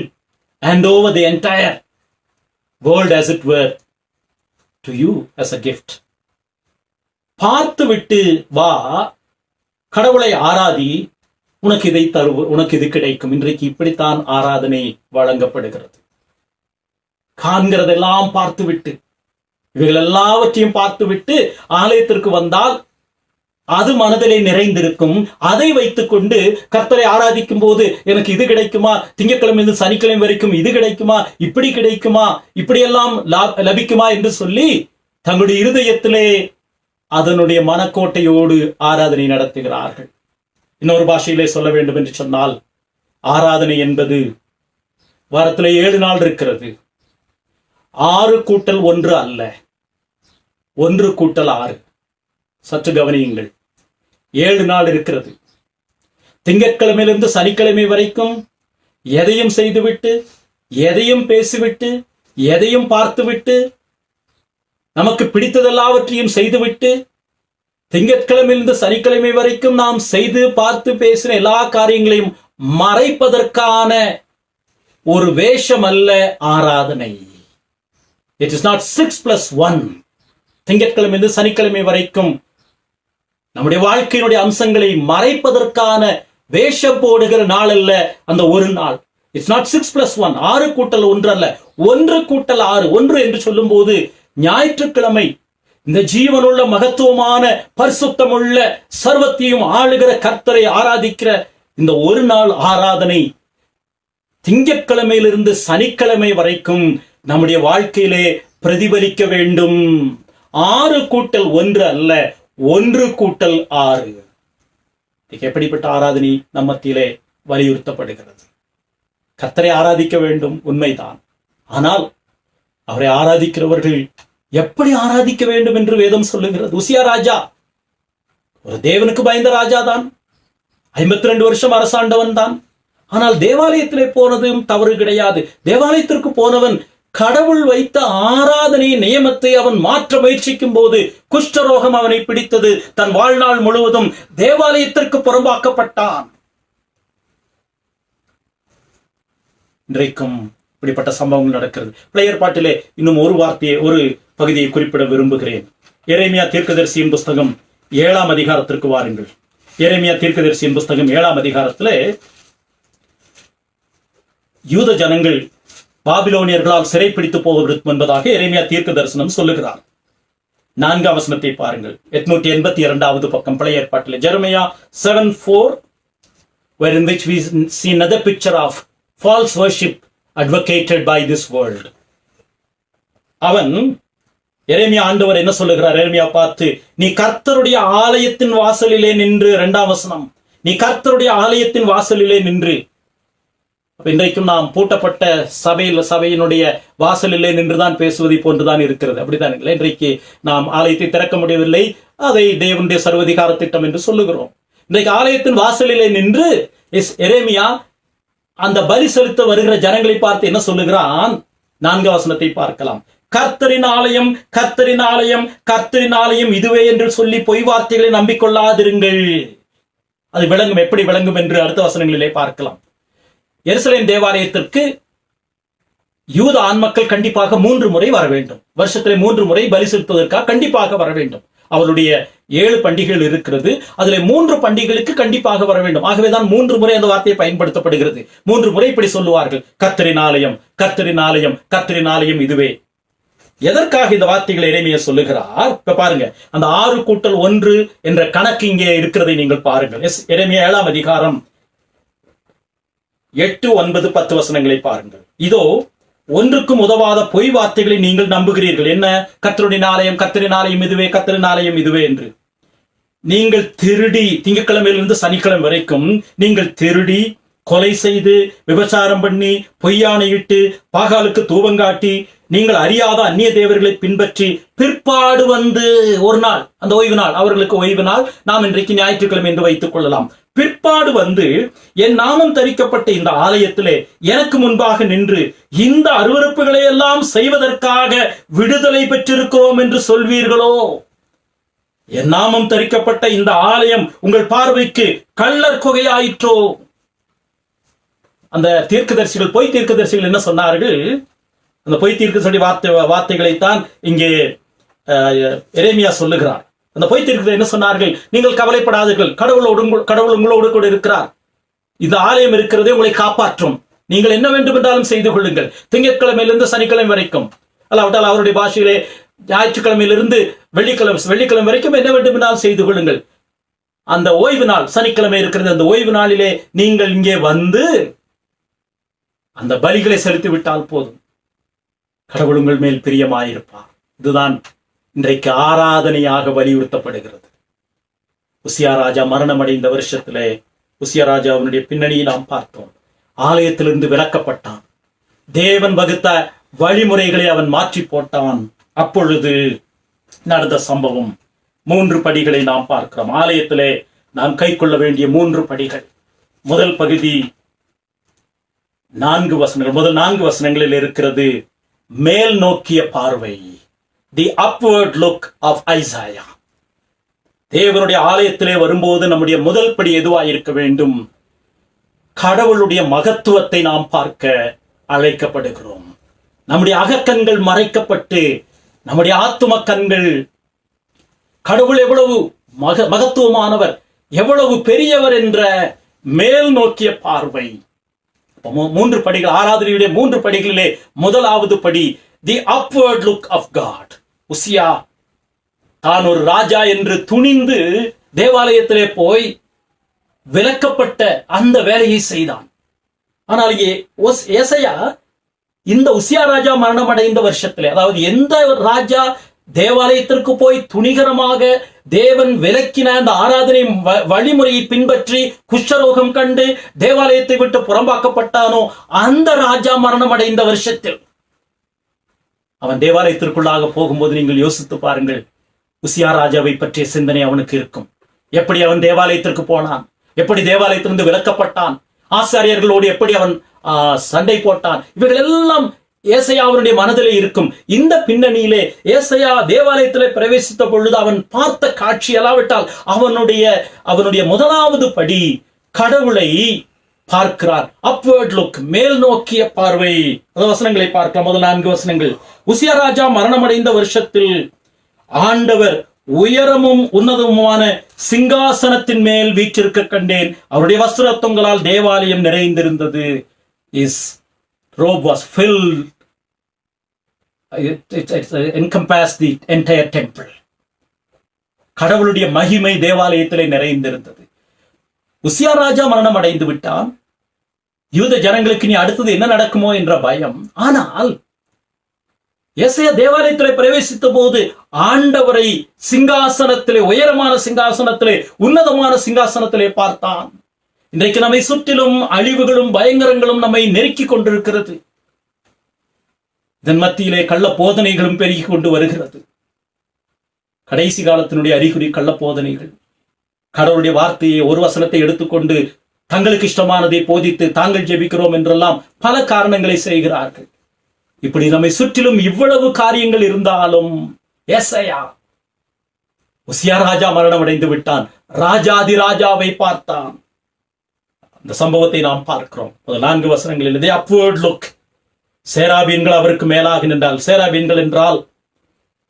hand over the entire world as it were to you as a gift. பார்த்து விட்டு வா, கடவுளை ஆராதி, உனக்கு இதை தருவோம், உனக்கு இது கிடைக்கும். இன்றைக்கு இப்படித்தான் ஆராதனை வழங்கப்படுகிறது. காண்கிறதெல்லாம் பார்த்துவிட்டு, இவைகள் எல்லாவற்றையும் பார்த்துவிட்டு ஆலயத்திற்கு வந்தால் அது மனதிலே நிறைந்திருக்கும். அதை வைத்துக் கொண்டு கர்த்தரை ஆராதிக்கும் போது எனக்கு இது கிடைக்குமா, திங்கட்கிழமை சனிக்கிழமை வரைக்கும் இது கிடைக்குமா, இப்படி கிடைக்குமா, இப்படியெல்லாம் லபிக்குமா என்று சொல்லி தங்களுடைய இருதயத்திலே அதனுடைய மனக்கோட்டையோடு ஆராதனை நடத்துகிறார்கள். இன்னொரு பாஷையிலே சொல்ல வேண்டும் என்று சொன்னால், ஆராதனை என்பது வாரத்திலே 7 நாள் இருக்கிறது. 6 கூட்டல் 1 அல்ல, 1 கூட்டல் 6. சற்று கவனியுங்கள். 7 நாள் இருக்கிறது. திங்கட்கிழமையிலிருந்து சனிக்கிழமை வரைக்கும் எதையும் செய்துவிட்டு, எதையும் பேசிவிட்டு, எதையும் பார்த்துவிட்டு, நமக்கு பிடித்ததெல்லாவற்றையும் செய்துவிட்டு, திங்கட்கிழமையிலிருந்து சனிக்கிழமை வரைக்கும் நாம் செய்து பார்த்து பேசின எல்லா காரியங்களையும் மறைப்பதற்கான ஒரு வேஷம் அல்ல ஆராதனை. It is not 6+1. திங்கட்கிழமையிலிருந்து சனிக்கிழமை வரைக்கும் நம்முடைய வாழ்க்கையினுடைய அம்சங்களை மறைப்பதற்கான வேஷம் போடுகிற நாள் அல்ல அந்த ஒரு நாள். இட்ஸ் நாட் 6+1, 6 கூட்டல் 1 அல்ல, 1 கூட்டல் 6. 1 என்று சொல்லும் போது ஞாயிற்றுக்கிழமை இந்த ஜீவனுள்ள மகத்துவமான பரிசுத்தமுள்ள சர்வத்தையும் ஆளுகிற கர்த்தரை ஆராதிக்கிற இந்த ஒரு நாள் ஆராதனை திங்கட்கிழமையிலிருந்து சனிக்கிழமை வரைக்கும் நம்முடைய வாழ்க்கையிலே பிரதிபலிக்க வேண்டும். 6 கூட்டல் 1 அல்ல, 1 கூட்டல் 6. எப்படிப்பட்ட ஆராதனை நம் மத்தியிலே வலியுறுத்தப்படுகிறது? கர்த்தரை ஆராதிக்க வேண்டும், உண்மைதான். ஆனால் அவரை ஆராதிக்கிறவர்கள் எப்படி ஆராதிக்க வேண்டும் என்று வேதம் சொல்லுகிறது. உசியா ராஜா ஒரு தேவனுக்கு பயந்த ராஜா தான், 52 வருஷம் அரசாண்டவன் தான். ஆனால் தேவாலயத்திலே போனதும் தவறு கிடையாது. தேவாலயத்திற்கு போனவன் கடவுள் வைத்த ஆராதனை நியமத்தை அவன் மாற்ற முயற்சிக்கும் போது குஷ்டரோகம் அவனை பிடித்தது. தன் வாழ்நாள் முழுவதும் தேவாலயத்திற்கு புறம்பாக்கப்பட்டான். இன்றைக்கும் இப்படிப்பட்ட சம்பவங்கள் நடக்கிறது. பழைய ஏற்பாட்டிலே இன்னும் ஒரு வார்த்தையை, ஒரு பகுதியை குறிப்பிட விரும்புகிறேன். எரேமியா தீர்க்கதரிசியின் புஸ்தகம் 7ஆம் அதிகாரத்திற்கு வாருங்கள். எரேமியா தீர்க்கதரிசியின் புஸ்தகம் 7ஆம் அதிகாரத்திலே யூத ஜனங்கள் பாபிலோனியர்களால் சிறைப்பிடித்து போகவிருக்கும் என்பதாக எரேமியா தீர்க்க தரிசனம் சொல்லுகிறார். 4ஆம் வசனத்தை பாருங்கள். 882வது பக்கம் பழைய ஏற்பாட்டிலே Jeremiah 7:4, where in which we see another picture of false worship advocated by this world. அவன் எரேமியா ஆண்டவர் என்ன சொல்லுகிறார்? எரேமியா பார்த்து, நீ கர்த்தருடைய ஆலயத்தின் வாசலிலே நின்று, 2ஆம் வசனம், நீ கர்த்தருடைய ஆலயத்தின் வாசலிலே நின்று. இன்றைக்கும் நாம் பூட்டப்பட்ட சபையினுடைய வாசலிலே நின்றுதான் பேசுவதை போன்றுதான் இருக்கிறது. அப்படித்தான் இல்லை? இன்றைக்கு நாம் ஆலயத்தை திறக்க முடியவில்லை, அதை தேவனுடைய சர்வதிகார திட்டம் என்று சொல்லுகிறோம். இன்றைக்கு ஆலயத்தின் வாசலிலே நின்று எரேமியா அந்த பலி செலுத்த வருகிற ஜனங்களை பார்த்து என்ன சொல்லுகிறான்? 4ஆம் வசனத்தை பார்க்கலாம். கர்த்தரின் ஆலயம், கர்த்தரின் ஆலயம், கர்த்தரின் ஆலயம் இதுவே என்று சொல்லி பொய் வார்த்தைகளை நம்பிக்கொள்ளாதிருங்கள். அது விளங்கும். எப்படி விளங்கும் என்று அடுத்த வசனங்களிலே பார்க்கலாம். எருசலேம் தேவாலயத்திற்கு யூத ஆண் மக்கள் கண்டிப்பாக 3 முறை வர வேண்டும். வருஷத்திலே 3 முறை பலி செலுத்துவதற்காக கண்டிப்பாக வர வேண்டும். அவருடைய 7 பண்டிகைகள் இருக்கிறது. அதிலே 3 பண்டிகைகளுக்கு கண்டிப்பாக வர வேண்டும். ஆகவேதான் 3 முறை அந்த வார்த்தையை பயன்படுத்தப்படுகிறது. 3 முறை இப்படி சொல்லுவார்கள், கர்த்தரின் ஆலயம், கர்த்தரின் ஆலயம், கர்த்தரின் ஆலயம் இதுவே. எதற்காக இந்த வார்த்தைகளை எரேமியா சொல்லுகிறார்? இப்ப பாருங்க, அந்த 6 கூட்டல் 1 என்ற கணக்கு இங்கே இருக்கிறதை நீங்கள் பாருங்கள். எரேமியா 7ஆம் அதிகாரம் 8, 9, 10 வசனங்களை பாருங்கள். இதோ ஒன்றுக்கும் உதவாத பொய் வார்த்தைகளை நீங்கள் நம்புகிறீர்கள். என்ன? கர்த்தருடைய ஆலயம், கர்த்தரின் ஆலயம் இதுவே, கர்த்தரின் ஆலயம் இதுவே என்று. நீங்கள் திருடி, திங்கட்கிழமையிலிருந்து சனிக்கிழமை வரைக்கும் நீங்கள் திருடி, கொலை செய்து, விபச்சாரம் பண்ணி, பொய்யானையிட்டு, பாகாலுக்கு தூபங்காட்டி, நீங்கள் அறியாத அந்நிய தேவர்களை பின்பற்றி, பிற்பாடு வந்து ஒரு நாள், அந்த ஓய்வு நாள், அவர்களுக்கு ஓய்வு நாள், நாம் இன்றைக்கு ஞாயிற்றுக்கிழமை என்று வைத்துக் கொள்ளலாம். பிற்பாடு வந்து என் நாமம் தரிக்கப்பட்ட இந்த ஆலயத்திலே எனக்கு முன்பாக நின்று இந்த அருவருப்புகளை எல்லாம் செய்வதற்காக விடுதலை பெற்றிருக்கிறோம் என்று சொல்வீர்களோ? என் நாமம் தரிக்கப்பட்ட இந்த ஆலயம் உங்கள் பார்வைக்கு கள்ளர் குகையாயிற்றோ? அந்த தீர்க்கதரிசிகள், பொய் தீர்க்கதரிசிகள் என்ன சொன்னார்கள்? அந்த பொய் தீர்க்கதரிசி வார்த்தைகளைத்தான் இங்கே எரேமியா சொல்லுகிறார். அந்த பொய் தீர்க்கதரிசி என்ன சொன்னார்கள்? நீங்கள் கவலைப்படாதீர்கள், கடவுள் உங்களோடு கூட இருக்கிறார். இந்த ஆலயம் இருக்கிறதே உங்களை காப்பாற்றும். நீங்கள் என்ன வேண்டும் என்றாலும் செய்து கொள்ளுங்கள். திங்கட்கிழமையிலிருந்து சனிக்கிழமை வரைக்கும், அல்லாவிட்டால் அவருடைய பாஷையிலே ஞாயிற்றுக்கிழமையிலிருந்து வெள்ளிக்கிழமை வரைக்கும் என்ன வேண்டும் என்றாலும் செய்து கொள்ளுங்கள். அந்த ஓய்வு நாள் சனிக்கிழமை இருக்கிறது. அந்த ஓய்வு நாளிலே நீங்கள் இங்கே வந்து அந்த பலிகளை செலுத்தி விட்டால் போதும், கடவுள் உங்கள் மேல் பிரியமாயிருப்பார். இதுதான் இன்றைக்கு ஆராதனையாக வலியுறுத்தப்படுகிறது. உசியா ராஜா மரணம் அடைந்த வருஷத்திலே உசியா ராஜாவினுடைய பின்னணியை நாம் பார்த்தோம். ஆலயத்திலிருந்து விலக்கப்பட்டான். தேவன் வகுத்த வழிமுறைகளை அவன் மாற்றி போட்டான். அப்பொழுது நடந்த சம்பவம் 3 படிகளை நாம் பார்க்கிறோம். ஆலயத்திலே நாம் கை கொள்ள வேண்டிய 3 படிகள். முதல் பகுதி 4 வசனங்கள். முதல் 4 வசனங்களில் இருக்கிறது மேல் நோக்கிய பார்வை, தி அப்வர்ட் லுக் ஆஃப் ஐசாயா. தேவனுடைய ஆலயத்திலே வரும்போது நம்முடைய முதல் படி எதுவாக இருக்க வேண்டும்? கடவுளுடைய மகத்துவத்தை நாம் பார்க்க அழைக்கப்படுகிறோம். நம்முடைய அகக்கண்கள் மறைக்கப்பட்டு நம்முடைய ஆத்தும கண்கள் கடவுள் எவ்வளவு மகத்துவமானவர், எவ்வளவு பெரியவர் என்ற மேல் நோக்கிய பார்வை. 3 படிகள், ஆராதனையுடைய 3 படிகளிலே முதலாவது படி தி அப்வர்ட் லுக் ஆஃப் காட். உசியா தான் ஒரு ராஜா என்று துணிந்து தேவாலயத்திலே போய் விலக்கப்பட்ட அந்த வேலையை செய்தான். ஆனால் ஏசாயா இந்த உசியா ராஜா மரணம் அடைந்த வருஷத்திலே, அதாவது எந்த ராஜா தேவாலயத்திற்கு போய் துணிகரமாக தேவன் விலக்கின அந்த ஆராதனை வழிமுறையை பின்பற்றி குஷ்டரோகம் கண்டு தேவாலயத்தை விட்டு புறம்பாக்கப்பட்டானோ அந்த ராஜா மரணம் அடைந்த வருஷத்தில் அவன் தேவாலயத்திற்குள்ளாக போகும்போது நீங்கள் யோசித்து பாருங்கள், உசியா ராஜாவை பற்றிய சிந்தனை அவனுக்கு இருக்கும். எப்படி அவன் தேவாலயத்திற்கு போனான், எப்படி தேவாலயத்திலிருந்து விலக்கப்பட்டான், ஆசாரியர்களோடு எப்படி அவன் சண்டை போட்டான், இவைகள் எல்லாம் ஏசாயாவுடைய மனதிலே இருக்கும். இந்த பின்னணியிலே ஏசாயா தேவாலயத்திலே பிரவேசித்த பொழுது அவன் பார்த்த காட்சி எல்லாம் அவனுடைய முதலாவது படி கடவுளை பார்க்கிறார். அப்வர்ட் லுக், மேல் நோக்கிய பார்வை. வசனங்களை பார்க்கலாம். முதல் 4 வசனங்கள். உசியா ராஜா மரணமடைந்த வருஷத்தில் ஆண்டவர் உயரமும் உன்னதமுமான சிங்காசனத்தின் மேல் வீற்றிருக்க கண்டேன். அவருடைய வஸ்திரத்தங்களால் தேவாலயம் நிறைந்திருந்தது. His robe was filled. It encompassed the entire temple. கடவுளுடைய மகிமை தேவாலயத்திலே நிறைந்திருந்தது. உசியா ராஜா மரணம் அடைந்து விட்டான். யூத ஜனங்களுக்கு நீ அடுத்தது என்ன நடக்குமோ என்ற பயம். ஆனால் ஏசாயா தேவாலயத்திலே பிரவேசித்த போது ஆண்டவரை சிங்காசனத்திலே, உயரமான சிங்காசனத்திலே, உன்னதமான சிங்காசனத்திலே பார்த்தான். இன்றைக்கு நம்மை சுற்றிலும் அழிவுகளும் பயங்கரங்களும் நம்மை நெருக்கிக் கொண்டிருக்கிறது. இதன் மத்தியிலே கள்ள போதனைகளும் பெருகி கொண்டு வருகிறது. கடைசி காலத்தினுடைய அறிகுறி கள்ள போதனைகள். கடவுளுடைய வார்த்தையை, ஒரு வசனத்தை எடுத்துக்கொண்டு தங்களுக்கு இஷ்டமானதை போதித்து தாங்கள் ஜெபிக்கிறோம் என்றெல்லாம் பல காரணங்களை செய்கிறார்கள். இப்படி நம்மை சுற்றிலும் இவ்வளவு காரியங்கள் இருந்தாலும் ஏசாயா உசியா ராஜா மரணம் அடைந்து விட்டான். ராஜாதி ராஜாவை பார்த்தான். அந்த சம்பவத்தை நாம் பார்க்கிறோம். 4 வசனங்களில் இதே அப்வர்ட் லுக். சேராபீன்கள் அவருக்கு மேலாக நின்றால், சேராபீன்கள் என்றால்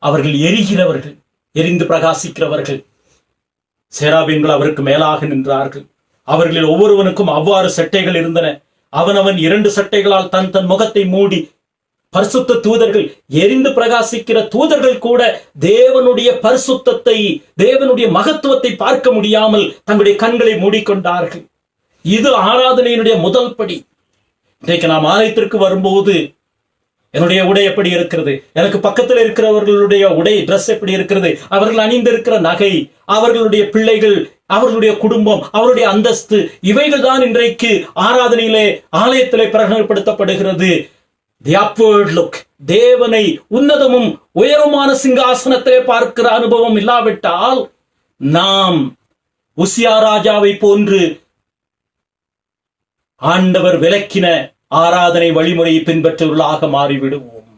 அவர்கள் எரிகிறவர்கள், எரிந்து பிரகாசிக்கிறவர்கள். சேராபீன்கள் அவருக்கு மேலாக நின்றார்கள். அவர்களில் ஒவ்வொருவனுக்கும் அவ்வாறு சட்டைகள் இருந்தன. அவனவன் 2 சட்டைகளால் தன் முகத்தை மூடி, பரிசுத்த தூதர்கள், எரிந்து பிரகாசிக்கிற தூதர்கள் கூட தேவனுடைய பரிசுத்தத்தை, தேவனுடைய மகத்துவத்தை பார்க்க முடியாமல் தங்களுடைய கண்களை மூடிக்கொண்டார்கள். இது ஆராதனையினுடைய முதல் படி. இன்றைக்கு நாம் ஆலயத்திற்கு வரும்போது என்னுடைய உடை எப்படி இருக்கிறது, எனக்கு பக்கத்தில் இருக்கிறவர்களுடைய உடை ட்ரெஸ் எப்படி இருக்கிறது, அவர்கள் அணிந்திருக்கிற நகை, அவர்களுடைய பிள்ளைகள், அவர்களுடைய குடும்பம், அவருடைய அந்தஸ்து, இவைகள் தான் இன்றைக்கு ஆராதனையிலே ஆலயத்திலே பிரகடனப்படுத்தப்படுகிறது. தி அப்வர்ட் லுக். தேவனை உன்னதமும் உயரமான சிங்காசனத்திலே பார்க்கிற அனுபவம் இல்லாவிட்டால் நாம் உசியா ராஜாவை போன்று ஆண்டவர் விலக்கின ஆராதனை வழிமுறையை பின்பற்றுவர்களாக மாறிவிடுவோம்.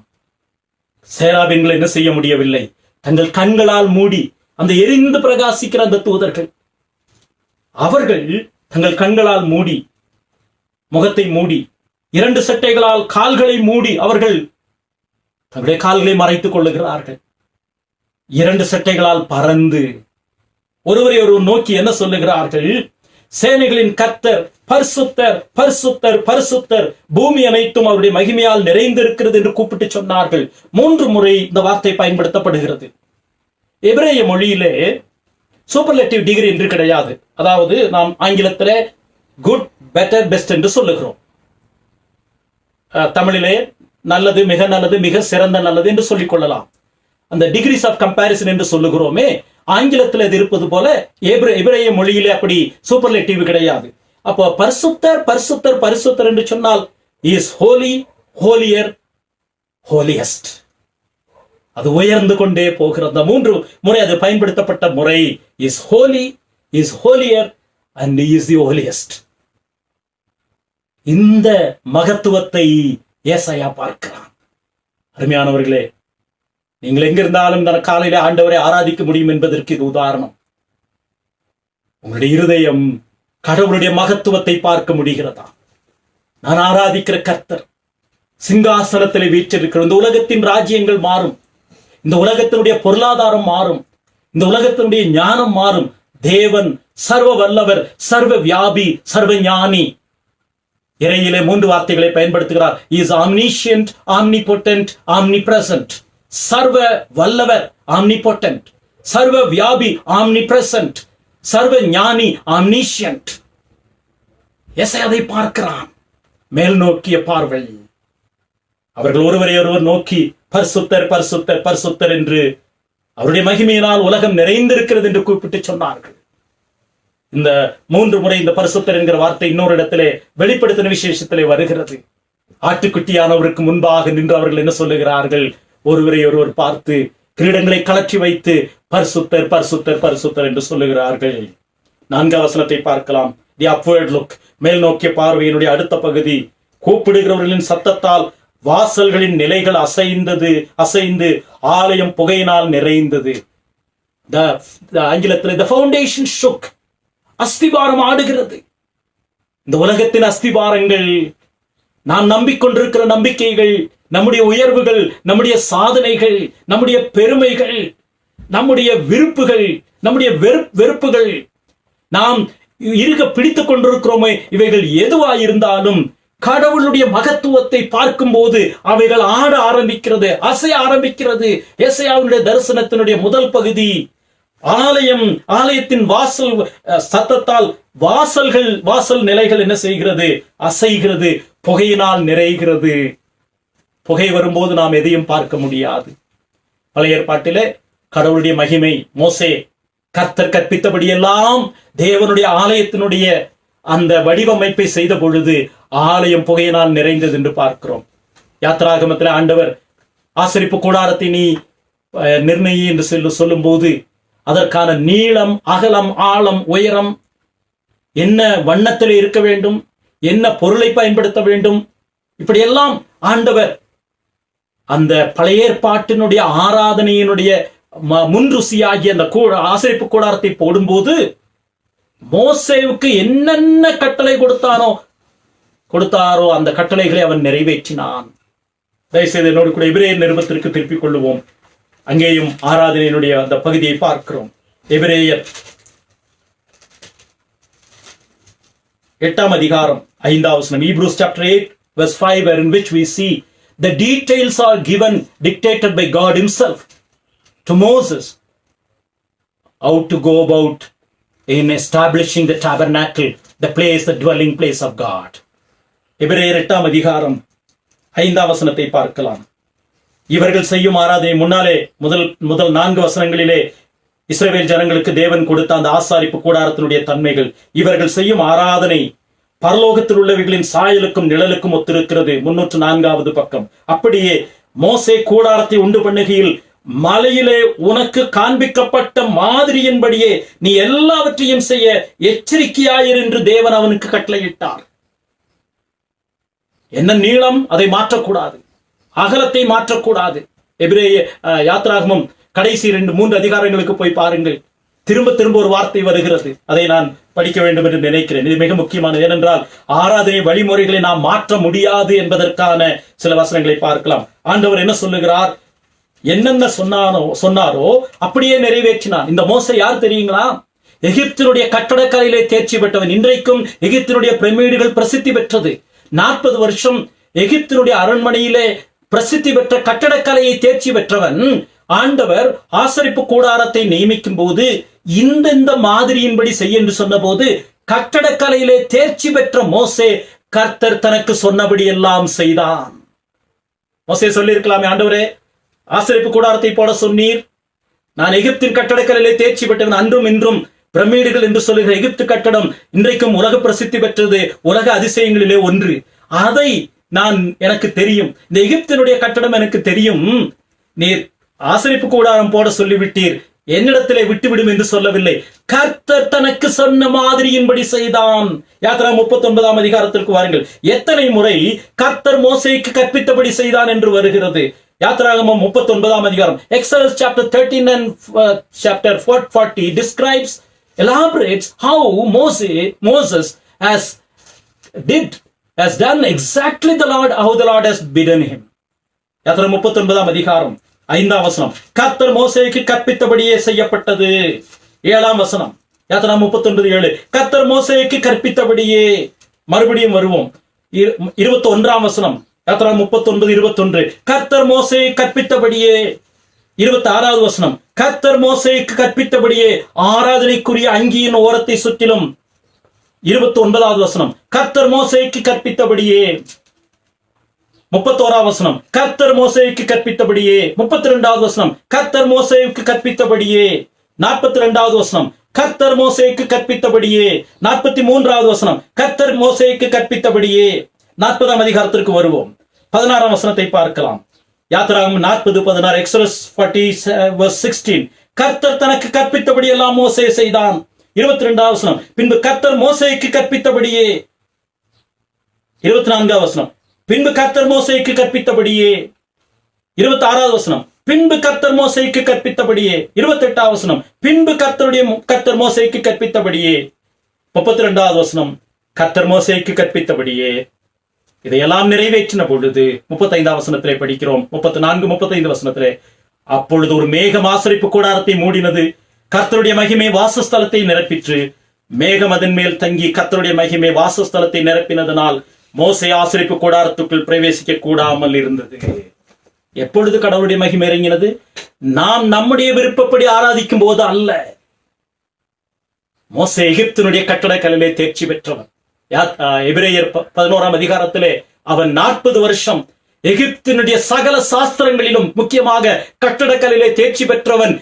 சேராபீன்கள் என்ன செய்ய முடியவில்லை? தங்கள் கண்களால் மூடி அந்த எரிந்து பிரகாசிக்கிற அந்த தூதர்கள், அவர்கள் தங்கள் கண்களால் மூடி, முகத்தை மூடி, 2 சட்டைகளால் கால்களை மூடி அவர்கள் தங்களுடைய கால்களை மறைத்துக் கொள்ளுகிறார்கள். 2 சட்டைகளால் பறந்து ஒருவரை ஒருவர் நோக்கி என்ன சொல்லுகிறார்கள்? சேனைகளின் கர்த்தர் பரிசுத்தர், பரிசுத்தர், பரிசுத்தர், பூமி அனைத்தும் அவருடைய மகிமையால் நிறைந்திருக்கிறது என்று கூப்பிட்டு சொன்னார்கள். 3 முறை இந்த வார்த்தை பயன்படுத்தப்படுகிறது. எபிரேய மொழியிலே சூப்பர்லேட்டிவ் டிகிரி என்று கிடையாது. அதாவது நாம் ஆங்கிலத்திலே குட், பெட்டர், பெஸ்ட் என்று சொல்லுகிறோம். தமிழிலே நல்லது, மிக நல்லது, மிக சிறந்த நல்லது என்று சொல்லிக் கொள்ளலாம். அந்த டிகிரிஸ் ஆஃப் கம்பேரிசன் என்று சொல்லுகிறோமே, ஆங்கிலத்தில் அது இருப்பது போல எபிரேய மொழியிலே அப்படி சூப்பர்லேட்டிவ் கிடையாது. அப்போ பரிசுத்தர், பரிசுத்தர், பரிசுத்தர் என்று சொன்னால் இஸ் ஹோலி, ஹோலியர், ஹோலியஸ்ட். அது உயர்ந்து கொண்டே போகிறது. அந்த 3 முறை அது பயன்படுத்தப்பட்ட முறை is holy, is holier and is the holiest. இந்த மகத்துவத்தை ஏசாயா பார்க்கிறான். அருமையானவர்களே, நீங்கள் எங்கிருந்தாலும் இந்த காலையில ஆண்டவரை ஆராதிக்க முடியும் என்பதற்கு இது உதாரணம். உங்களுடைய இருதயம் கடவுளுடைய மகத்துவத்தை பார்க்க முடிகிறதா? நான் ஆராதிக்கிற கர்த்தர் சிங்காசனத்தில் வீற்றிருக்கிற. இந்த உலகத்தின் ராஜ்யங்கள் மாறும், இந்த உலகத்தினுடைய பொருளாதாரம் மாறும், இந்த உலகத்தினுடைய ஞானம் மாறும். தேவன் சர்வ வல்லவர், சர்வ வியாபி, சர்வ ஞானி. இறையிலே 3 வார்த்தைகளை பயன்படுத்துகிறார். Is omniscient, omnipotent, omnipresent. சர்வ வல்லவர், omnipotent, சர்வ வியாபி, omnipresent, சர்வ ஞானி, omniscient. எசையா அதை பார்க்கிறான். மேல் நோக்கிய பார்வை. அவர்கள் ஒருவரை ஒருவர் நோக்கி பரிசுத்தர், பரிசுத்தர், பரிசுத்தர் என்று அவருடைய மகிமையினால் உலகம் நிறைந்திருக்கிறது என்று கூப்பிட்டு சொன்னார்கள். இந்த 3 முறை இந்த பரிசுத்தர் என்கிற வார்த்தை இன்னொரு இடத்திலே வெளிப்படுத்தின விசேஷத்திலே வருகிறது. ஆட்டுக்குட்டியானவருக்கு முன்பாக நின்று அவர்கள் என்ன சொல்லுகிறார்கள்? ஒருவரை ஒருவர் பார்த்து கிரீடங்களை கலற்றி வைத்து பரிசுத்தர், பரிசுத்தர், பரிசுத்தர் என்று சொல்லுகிறார்கள். 4ஆம் வசனத்தை பார்க்கலாம். தி அப்வர்ட் லுக். மேல் நோக்கிய பார்வையினுடைய அடுத்த பகுதி, கூப்பிடுகிறவர்களின் சத்தத்தால் வாசல்களின் நிலைகள் அசைந்து ஆலயம் புகையினால் நிறைந்தது. ஆங்கிலத்தில் the foundation shook. அஸ்திபாரம் ஆடுகிறது. இந்த உலகத்தின் அஸ்திபாரங்கள், நாம் நம்பிக்கொண்டிருக்கிற நம்பிக்கைகள், நம்முடைய உயர்வுகள், நம்முடைய சாதனைகள், நம்முடைய பெருமைகள், நம்முடைய விருப்புகள், நம்முடைய வெறுப்புகள், நாம் இருக பிடித்துக் கொண்டிருக்கிறோமே, இவைகள் எதுவாயிருந்தாலும் கடவுளுடைய மகத்துவத்தை பார்க்கும் போது அவைகள் ஆட ஆரம்பிக்கிறது, அசைய ஆரம்பிக்கிறது. ஏசாயாவுடைய தரிசனத்தினுடைய முதல் பகுதி, ஆலயத்தின் வாசல் சத்தத்தால் வாசல் நிலைகள் என்ன செய்கிறது? அசைகிறது, புகையினால் நிறைகிறது. புகை வரும்போது நாம் எதையும் பார்க்க முடியாது. பழைய ஏற்பாட்டிலே கடவுளுடைய மகிமை, மோசே கர்த்தர் கற்பித்தபடியெல்லாம் தேவனுடைய ஆலயத்தினுடைய அந்த வடிவமைப்பை செய்த பொழுது ஆலயம் புகையினால் நிறைந்தது என்று பார்க்கிறோம். யாத்ராகமத்தில் ஆண்டவர் ஆசரிப்பு கூடாரத்தை நீ நிர்ணயி என்று சொல்லும் போது அதற்கான நீளம், அகலம், ஆழம், உயரம், என்ன வண்ணத்தில் இருக்க வேண்டும், என்ன பொருளை பயன்படுத்த வேண்டும், இப்படியெல்லாம் ஆண்டவர் அந்த பழைய ஏற்பாட்டினுடைய ஆராதனையினுடைய முன்ருசியாகிய அந்த ஆசரிப்பு கூடாரத்தை போடும்போது மோசேவுக்கு என்னென்ன கட்டளை கொடுத்தாரோ அந்த கட்டளைகளை அவன் நிறைவேற்றினான். தயவுசெய்து என்னோடு கூட எபிரேயர் நிருபத்திற்கு திருப்பிக் கொள்ளுவோம். அங்கேயும் ஆராதனையினுடைய அந்த பகுதியை பார்க்கிறோம். எபிரேயர் 8ஆம் அதிகாரம் 5ஆம் வசனம். Hebrews chapter 8 verse 5, in which we see the details are given, dictated by God himself to Moses, how to go about in establishing the tabernacle, the dwelling place of God. எபிரேயர் 8ஆம் அதிகாரம் 5ஆம் வசனத்தை பார்க்கலாம். இவர்கள் செய்யும் ஆராதனை முன்னாலே முதல் 4 வசனங்களிலே இஸ்ரவேல் ஜனங்களுக்கு தேவன் கொடுத்த அந்த ஆசாரிப்பு கூடாரத்தினுடைய தன்மைகள். இவர்கள் செய்யும் ஆராதனை பரலோகத்தில் உள்ளவைகளின் சாயலுக்கும் நிழலுக்கும் ஒத்திருக்கிறது. 304வது பக்கம். அப்படியே மோசே கூடாரத்தை உண்டு பண்ணுகையில் மலையிலே உனக்கு காண்பிக்கப்பட்ட மாதிரியின்படியே நீ எல்லாவற்றையும் செய்ய எச்சரிக்கையாயிரு என்று தேவன் அவனுக்கு கட்டளையிட்டார். என்ன நீளம் அதை மாற்றக்கூடாது, அகலத்தை மாற்றக்கூடாது. எபிரேய யாத்ராகமம் கடைசி 2-3 அதிகாரங்களுக்கு போய் பாருங்கள். திரும்ப ஒரு வார்த்தை வருகிறது. அதை நான் படிக்க வேண்டும் என்று நினைக்கிறேன். இது மிக முக்கியமானது. ஏனென்றால் ஆராதனை வழிமுறைகளை நாம் மாற்ற முடியாது என்பதற்கான சில வசனங்களை பார்க்கலாம். ஆண்டவர் என்ன சொல்லுகிறார்? என்னென்ன சொன்னாரோ அப்படியே நிறைவேற்றினான். இந்த மோசே யார் தெரியுங்களா? எகிப்தினுடைய கட்டடக்கலையிலே தேர்ச்சி பெற்றவன். இன்றைக்கும் எகிப்தினுடைய பிரமிடுகள் பிரசித்தி பெற்றது. 40 வருஷம் எகிப்தினுடைய அரண்மனையிலே பிரசித்தி பெற்ற கட்டடக்கலையை தேர்ச்சி பெற்றவன். ஆண்டவர் ஆசரிப்பு கூடாரத்தை நியமிக்கும் போது இந்த மாதிரியின்படி செய்ய என்று சொன்ன போது கட்டடக்கலையிலே தேர்ச்சி பெற்ற மோசே கர்த்தர் தனக்கு சொன்னபடி எல்லாம் செய்தான். மோசே சொல்லி இருக்கலாமே, ஆண்டவரே ஆசரிப்பு கூடாரத்தை போட சொன்னீர், நான் எகிப்தின் கட்டடக்கலையிலே தேர்ச்சி பெற்றவன், அன்றும் இன்றும் பிரமிடுகள் என்று சொல்லுகிற எகிப்து கட்டடம் இன்றைக்கும் உலக பிரசித்தி பெற்றது, உலக அதிசயங்களிலே ஒன்று. அதை எனக்கு தெரியும், இந்த எகிப்தினுடைய கட்டடம் எனக்கு தெரியும். நீர் ஆசரிப்பு கூடாரம் போட சொல்லிவிட்டீர், என்னிடத்திலே விட்டுவிடும் என்று சொல்லவில்லை. கர்த்தர் தனக்கு சொன்ன மாதிரியின்படி செய்தான். யாத்ரா 39ஆம் அதிகாரத்திற்கு வாருங்கள். எத்தனை முறை கர்த்தர் மோசேக்கு கற்பித்தபடி செய்தான் என்று வருகிறது. யாத்ராகமம் 39ஆம் அதிகாரம். Exodus chapter 13 and chapter 40 elaborates how Moses has done exactly how the Lord has bidden him. Yatra 39ஆம் அதிகாரம் 5ஆம் வசனம். கர்த்தர் மோசேக்கு கற்பித்தபடியே செய்யப்பட்டது. 7ஆம் வசனம். யாத்ரா 39:7. கர்த்தர் மோசேக்கு கற்பித்தபடியே. மறுபடியும் வருவோம். 21ஆம் வசனம். யாத்ரா 39:21. கர்த்தர் மோசேயை கற்பித்தபடியே. 26வது வசனம். கர்த்தர் மோசேக்கு கற்பித்தபடியே ஆராதனைக்குரிய அங்கியின் ஓரத்தை சுற்றிலும். 29வது வசனம். கர்த்தர் மோசேக்கு கற்பித்தபடியே. 31ஆம் வசனம். கர்த்தர் மோசேக்கு கற்பித்தபடியே. 32வது வசனம். கர்த்தர் மோசேக்கு கற்பித்தபடியே. 42வது வசனம். கர்த்தர் மோசேக்கு கற்பித்தபடியே. 43வது வசனம். கர்த்தர் மோசேக்கு கற்பித்தபடியே. 40ஆம் அதிகாரத்திற்கு வருவோம். 16ஆம் வசனத்தை பார்க்கலாம். யாத்ராகமம் 40:16. Exodus 40:16. கர்த்தர் தனக்கு கற்பித்தபடி எல்லாம் மோசே செய்தான். 22ஆம் வசனம். பின்பு கர்த்தர் மோசேக்கு கற்பித்தபடியே. 24ஆம் வசனம். பின்பு கர்த்தர் மோசேக்கு கற்பித்தபடியே. 26வது வசனம். பின்பு கர்த்தர் மோசேக்கு கற்பித்தபடியே. 28ஆம் வசனம். பின்பு கர்த்தர் மோசேக்கு கற்பித்தபடியே. 32வது வசனம். கர்த்தர் மோசேக்கு கற்பித்தபடியே. இதையெல்லாம் நிறைவேற்றின பொழுது 35ஆம் வசனத்திலே படிக்கிறோம். 34-35 வசனத்திலே, அப்பொழுது ஒரு மேகம் ஆசரிப்பு கூடாரத்தை மூடினது, கர்த்தருடைய மகிமை வாசஸ்தலத்தை நிரப்பிற்று. மேகம் அதன் மேல் தங்கி கர்த்தருடைய மகிமை வாசஸ்தலத்தை நிரப்பினதனால் மோசே ஆசரிப்பு கூடாரத்துக்குள் பிரவேசிக்க கூடாமல் இருந்தது. எப்பொழுது கடவுளுடைய மகிமை இறங்கினது? நாம் நம்முடைய விருப்பப்படி ஆராதிக்கும் போது அல்ல. மோசே எகிப்தினுடைய கட்டடக்கலையிலே தேர்ச்சி பெற்றவன். எபிரேயர் 11ஆம் அதிகாரத்திலே அவன் 40 வருஷம் எகிப்தினுடைய சகல சாஸ்திரங்களிலும் முக்கியமாக கட்டடக்கலையிலே தேர்ச்சி பெற்றவன்.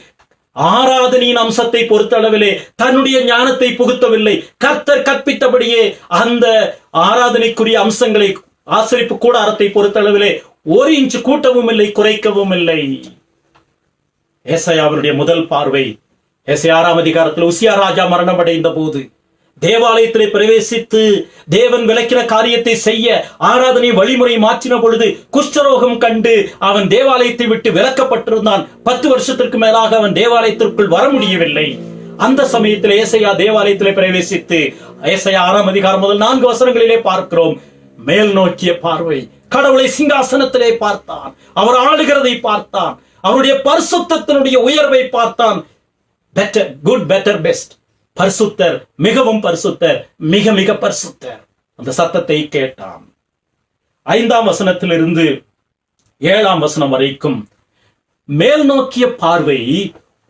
ஆராதனையின் அம்சத்தை பொறுத்தளவிலே தன்னுடைய ஞானத்தை புகுத்தவில்லை. கர்த்தர் கற்பித்தபடியே அந்த ஆராதனைக்குரிய அம்சங்களை ஆசரிப்பு கூடாரத்தை பொறுத்தளவிலே 1 இன்ச் கூட்டவும் இல்லை, குறைக்கவும் இல்லை. ஏசாயாவினுடைய முதல் பார்வை. ஏசாயா 6ஆம் அதிகாரத்தில் உசியா ராஜா மரணம் அடைந்த போது தேவாலயத்திலே பிரவேசித்து தேவன் விளக்கின காரியத்தை செய்ய ஆராதனை வழிமுறை மாற்றின பொழுது குஷ்டரோகம் கண்டு அவன் தேவாலயத்தை விட்டு விலக்கப்பட்டிருந்தான். 10 வருஷத்திற்கு மேலாக அவன் தேவாலயத்திற்குள் வர முடியவில்லை. அந்த சமயத்தில் ஏசாயா தேவாலயத்திலே பிரவேசித்து ஏசாயா 6ஆம் அதிகாரம் முதல் 4 வசனங்களிலே பார்க்கிறோம். மேல் நோக்கிய பார்வை. கடவுளை சிங்காசனத்திலே பார்த்தான், அவர் ஆளுகிறதை பார்த்தான், அவருடைய பரிசுத்தத்தினுடைய உயர்வை பார்த்தான். Better, good, better, best. பரிசுத்தர், மிகவும் பரிசுத்தர், மிக மிக பரிசுத்தர். அந்த சத்தத்தை கேட்டான். 5ஆம் வசனத்திலிருந்து 7ஆம் வசனம் வரைக்கும் மேல் நோக்கிய பார்வை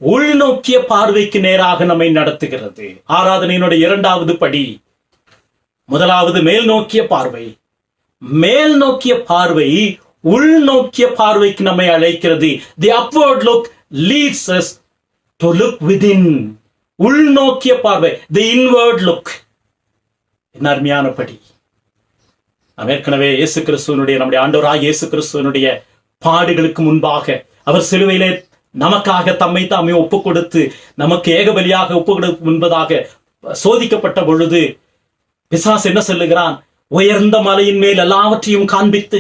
உள்நோக்கிய பார்வைக்கு நேராக நம்மை நடத்துகிறது. ஆராதனையினுடைய 2வது படி. முதலாவது மேல் நோக்கிய பார்வை. மேல் நோக்கிய பார்வை உள்நோக்கிய பார்வைக்கு நம்மை அழைக்கிறது. The upward look leads us to look within. உள்நோக்கிய பார்வை, தி இன்வர்ட் லுக். என்ன அருமையானபடி நாம் ஏற்கனவே இயேசு கிறிஸ்துவனுடைய, நம்முடைய ஆண்டவராகிய இயேசு கிறிஸ்துவனுடைய பாடுகளுக்கு முன்பாக அவர் சிலுவையிலே நமக்காக தம்மை தாமே ஒப்பு கொடுத்து நமக்கு ஏகபலியாக ஒப்பு கொடுக்கும் முன்பதாக சோதிக்கப்பட்ட பொழுது பிசாசு என்ன சொல்லுகிறான்? உயர்ந்த மலையின் மேல் எல்லாவற்றையும் காண்பித்து,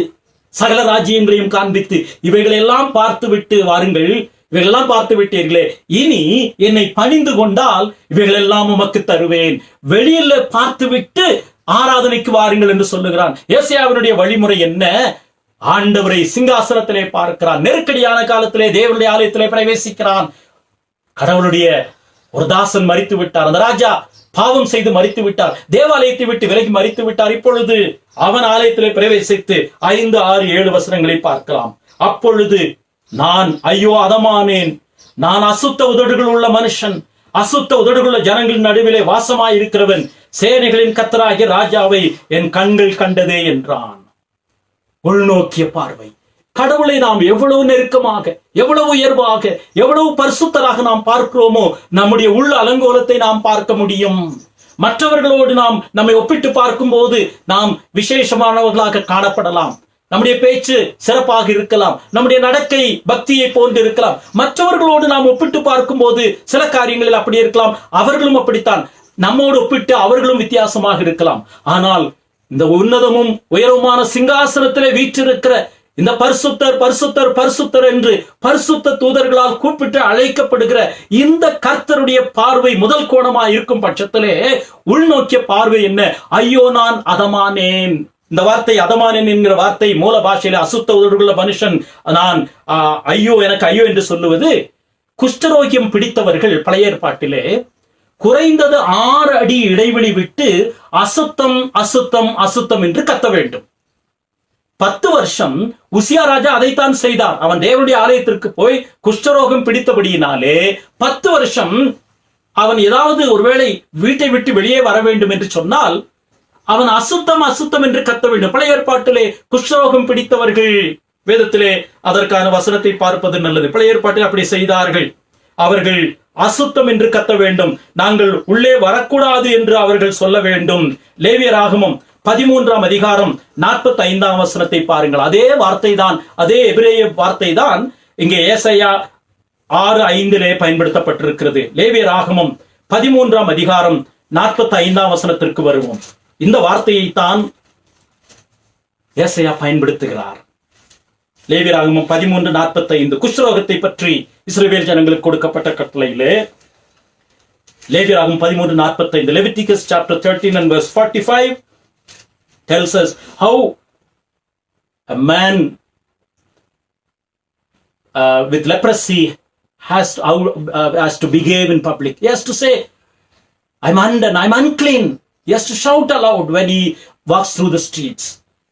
சகல ராஜ்யங்களையும் காண்பித்து, இவைகளெல்லாம் பார்த்து விட்டு வாருங்கள், இவைகளெல்லாம் பார்த்து விட்டீர்களே, இனி என்னை பணிந்து கொண்டால் இவைகளெல்லாம் உமக்கு தருவேன், வெளியில பார்த்து விட்டு ஆராதனைக்கு வாருங்கள் என்று சொல்லுகிறான். ஏசாயாவினுடைய வழிமுறை என்ன? ஆண்டவரை சிங்காசனத்திலே பார்க்கிறான். நெருக்கடியான காலத்திலே தேவனுடைய ஆலயத்திலே பிரவேசிக்கிறான். கடவுளுடைய ஒரு தாசன் மரித்து விட்டார். அந்த ராஜா பாவம் செய்து மரித்து விட்டார். தேவாலயத்தை விட்டு விலகி மரித்து விட்டார். இப்பொழுது அவன் ஆலயத்திலே பிரவேசித்து 5, 6, 7 வசனங்களை பார்க்கலாம். அப்பொழுது நான் ஐயோ அதமானேன், நான் அசுத்த உதடுகள் உள்ள மனுஷன், அசுத்த உதடுகளுள்ள ஜனங்களின் நடுவிலே வாசமாய் இருக்கிறவன், சேனைகளின் கர்த்தராகிய ராஜாவை என் கண்கள் கண்டதே என்றான். உள்நோக்கிய பார்வை. கடவுளை நாம் எவ்வளவு நெருக்கமாக, எவ்வளவு உயர்வாக, எவ்வளவு பரிசுத்தராக நாம் பார்க்கிறோமோ நம்முடைய உள் அலங்கோலத்தை நாம் பார்க்க முடியும். மற்றவர்களோடு நாம் நம்மை ஒப்பிட்டு பார்க்கும் போது நாம் விசேஷமானவர்களாக காணப்படலாம். நம்முடைய பேச்சு சிறப்பாக இருக்கலாம், நம்முடைய நடக்கை பக்தியை போன்று இருக்கலாம். மற்றவர்களோடு நாம் ஒப்பிட்டு பார்க்கும் போது சில காரியங்களில் அப்படி இருக்கலாம், அவர்களும் அப்படித்தான். நம்மோடு ஒப்பிட்டு அவர்களும் வித்தியாசமாக இருக்கலாம். ஆனால் இந்த உன்னதமும் உயரமான சிங்காசனத்திலே வீற்றிருக்கிற இந்த பரிசுத்தர் பரிசுத்தர் பரிசுத்தர் என்று பரிசுத்த தூதர்களால் கூப்பிட்டு அழைக்கப்படுகிற இந்த கர்த்தருடைய பார்வை முதல் கோணமாக இருக்கும் பட்சத்திலே உள்நோக்கிய பார்வை என்ன? ஐயோ நான் அதமானேன். இந்த வார்த்தை அதமானேன் என்கிற வார்த்தை மூல பாஷையில அசுத்த உதடுள்ள மனுஷன், நான் ஐயோ எனக்கு ஐயோ என்று சொல்லுவது. குஷ்டரோகியம் பிடித்தவர்கள் பழைய ஏற்பாட்டிலே குறைந்தது 6 அடி இடைவெளி விட்டு அசுத்தம் அசுத்தம் அசுத்தம் என்று கத்த வேண்டும். 10 வருஷம் உசியா ராஜா அதைத்தான் செய்தார். அவன் தேவனுடைய ஆலயத்திற்கு போய் குஷ்டரோகம் பிடித்தபடியினாலே 10 வருஷம் அவன் ஏதாவது ஒருவேளை வீட்டை விட்டு வெளியே வர வேண்டும் என்று சொன்னால் அவன் அசுத்தம் அசுத்தம் என்று கத்த வேண்டும். பழைய ஏற்பாட்டிலே குஷ்டரோகம் பிடித்தவர்கள், வேதத்திலே அதற்கான வசனத்தை பார்ப்பது நல்லது. பழைய ஏற்பாட்டில் அப்படி செய்தார்கள். அவர்கள் அசுத்தம் என்று கத்த வேண்டும். நாங்கள் உள்ளே வரக்கூடாது என்று அவர்கள் சொல்ல வேண்டும். லேவியராகமம் 13ஆம் அதிகாரம் 45ஆம் வசனத்தை பாருங்கள். அதே வார்த்தை தான், அதே எபிரேய வார்த்தை தான் இங்கே ஏசாயா 6:5 பயன்படுத்தப்பட்டிருக்கிறது. லேவியராகமம் 13ஆம் அதிகாரம் 45ஆம் வசனத்திற்கு வருவோம். இந்த வார்த்தையை தான் ஏசாயா பயன்படுத்துகிறார். லேவியராகமம் 13:45 குஷ்டரோகத்தை பற்றி இஸ்ரவேல் ஜனங்களுக்கு கொடுக்கப்பட்ட கட்டளையிலே லேவியராகமம் 13:45, Leviticus chapter 13 and verse 45 tells us how a man with leprosy has to behave in public. He has to say, I'm undone, I'm unclean. He has to shout aloud when he walks through the streets.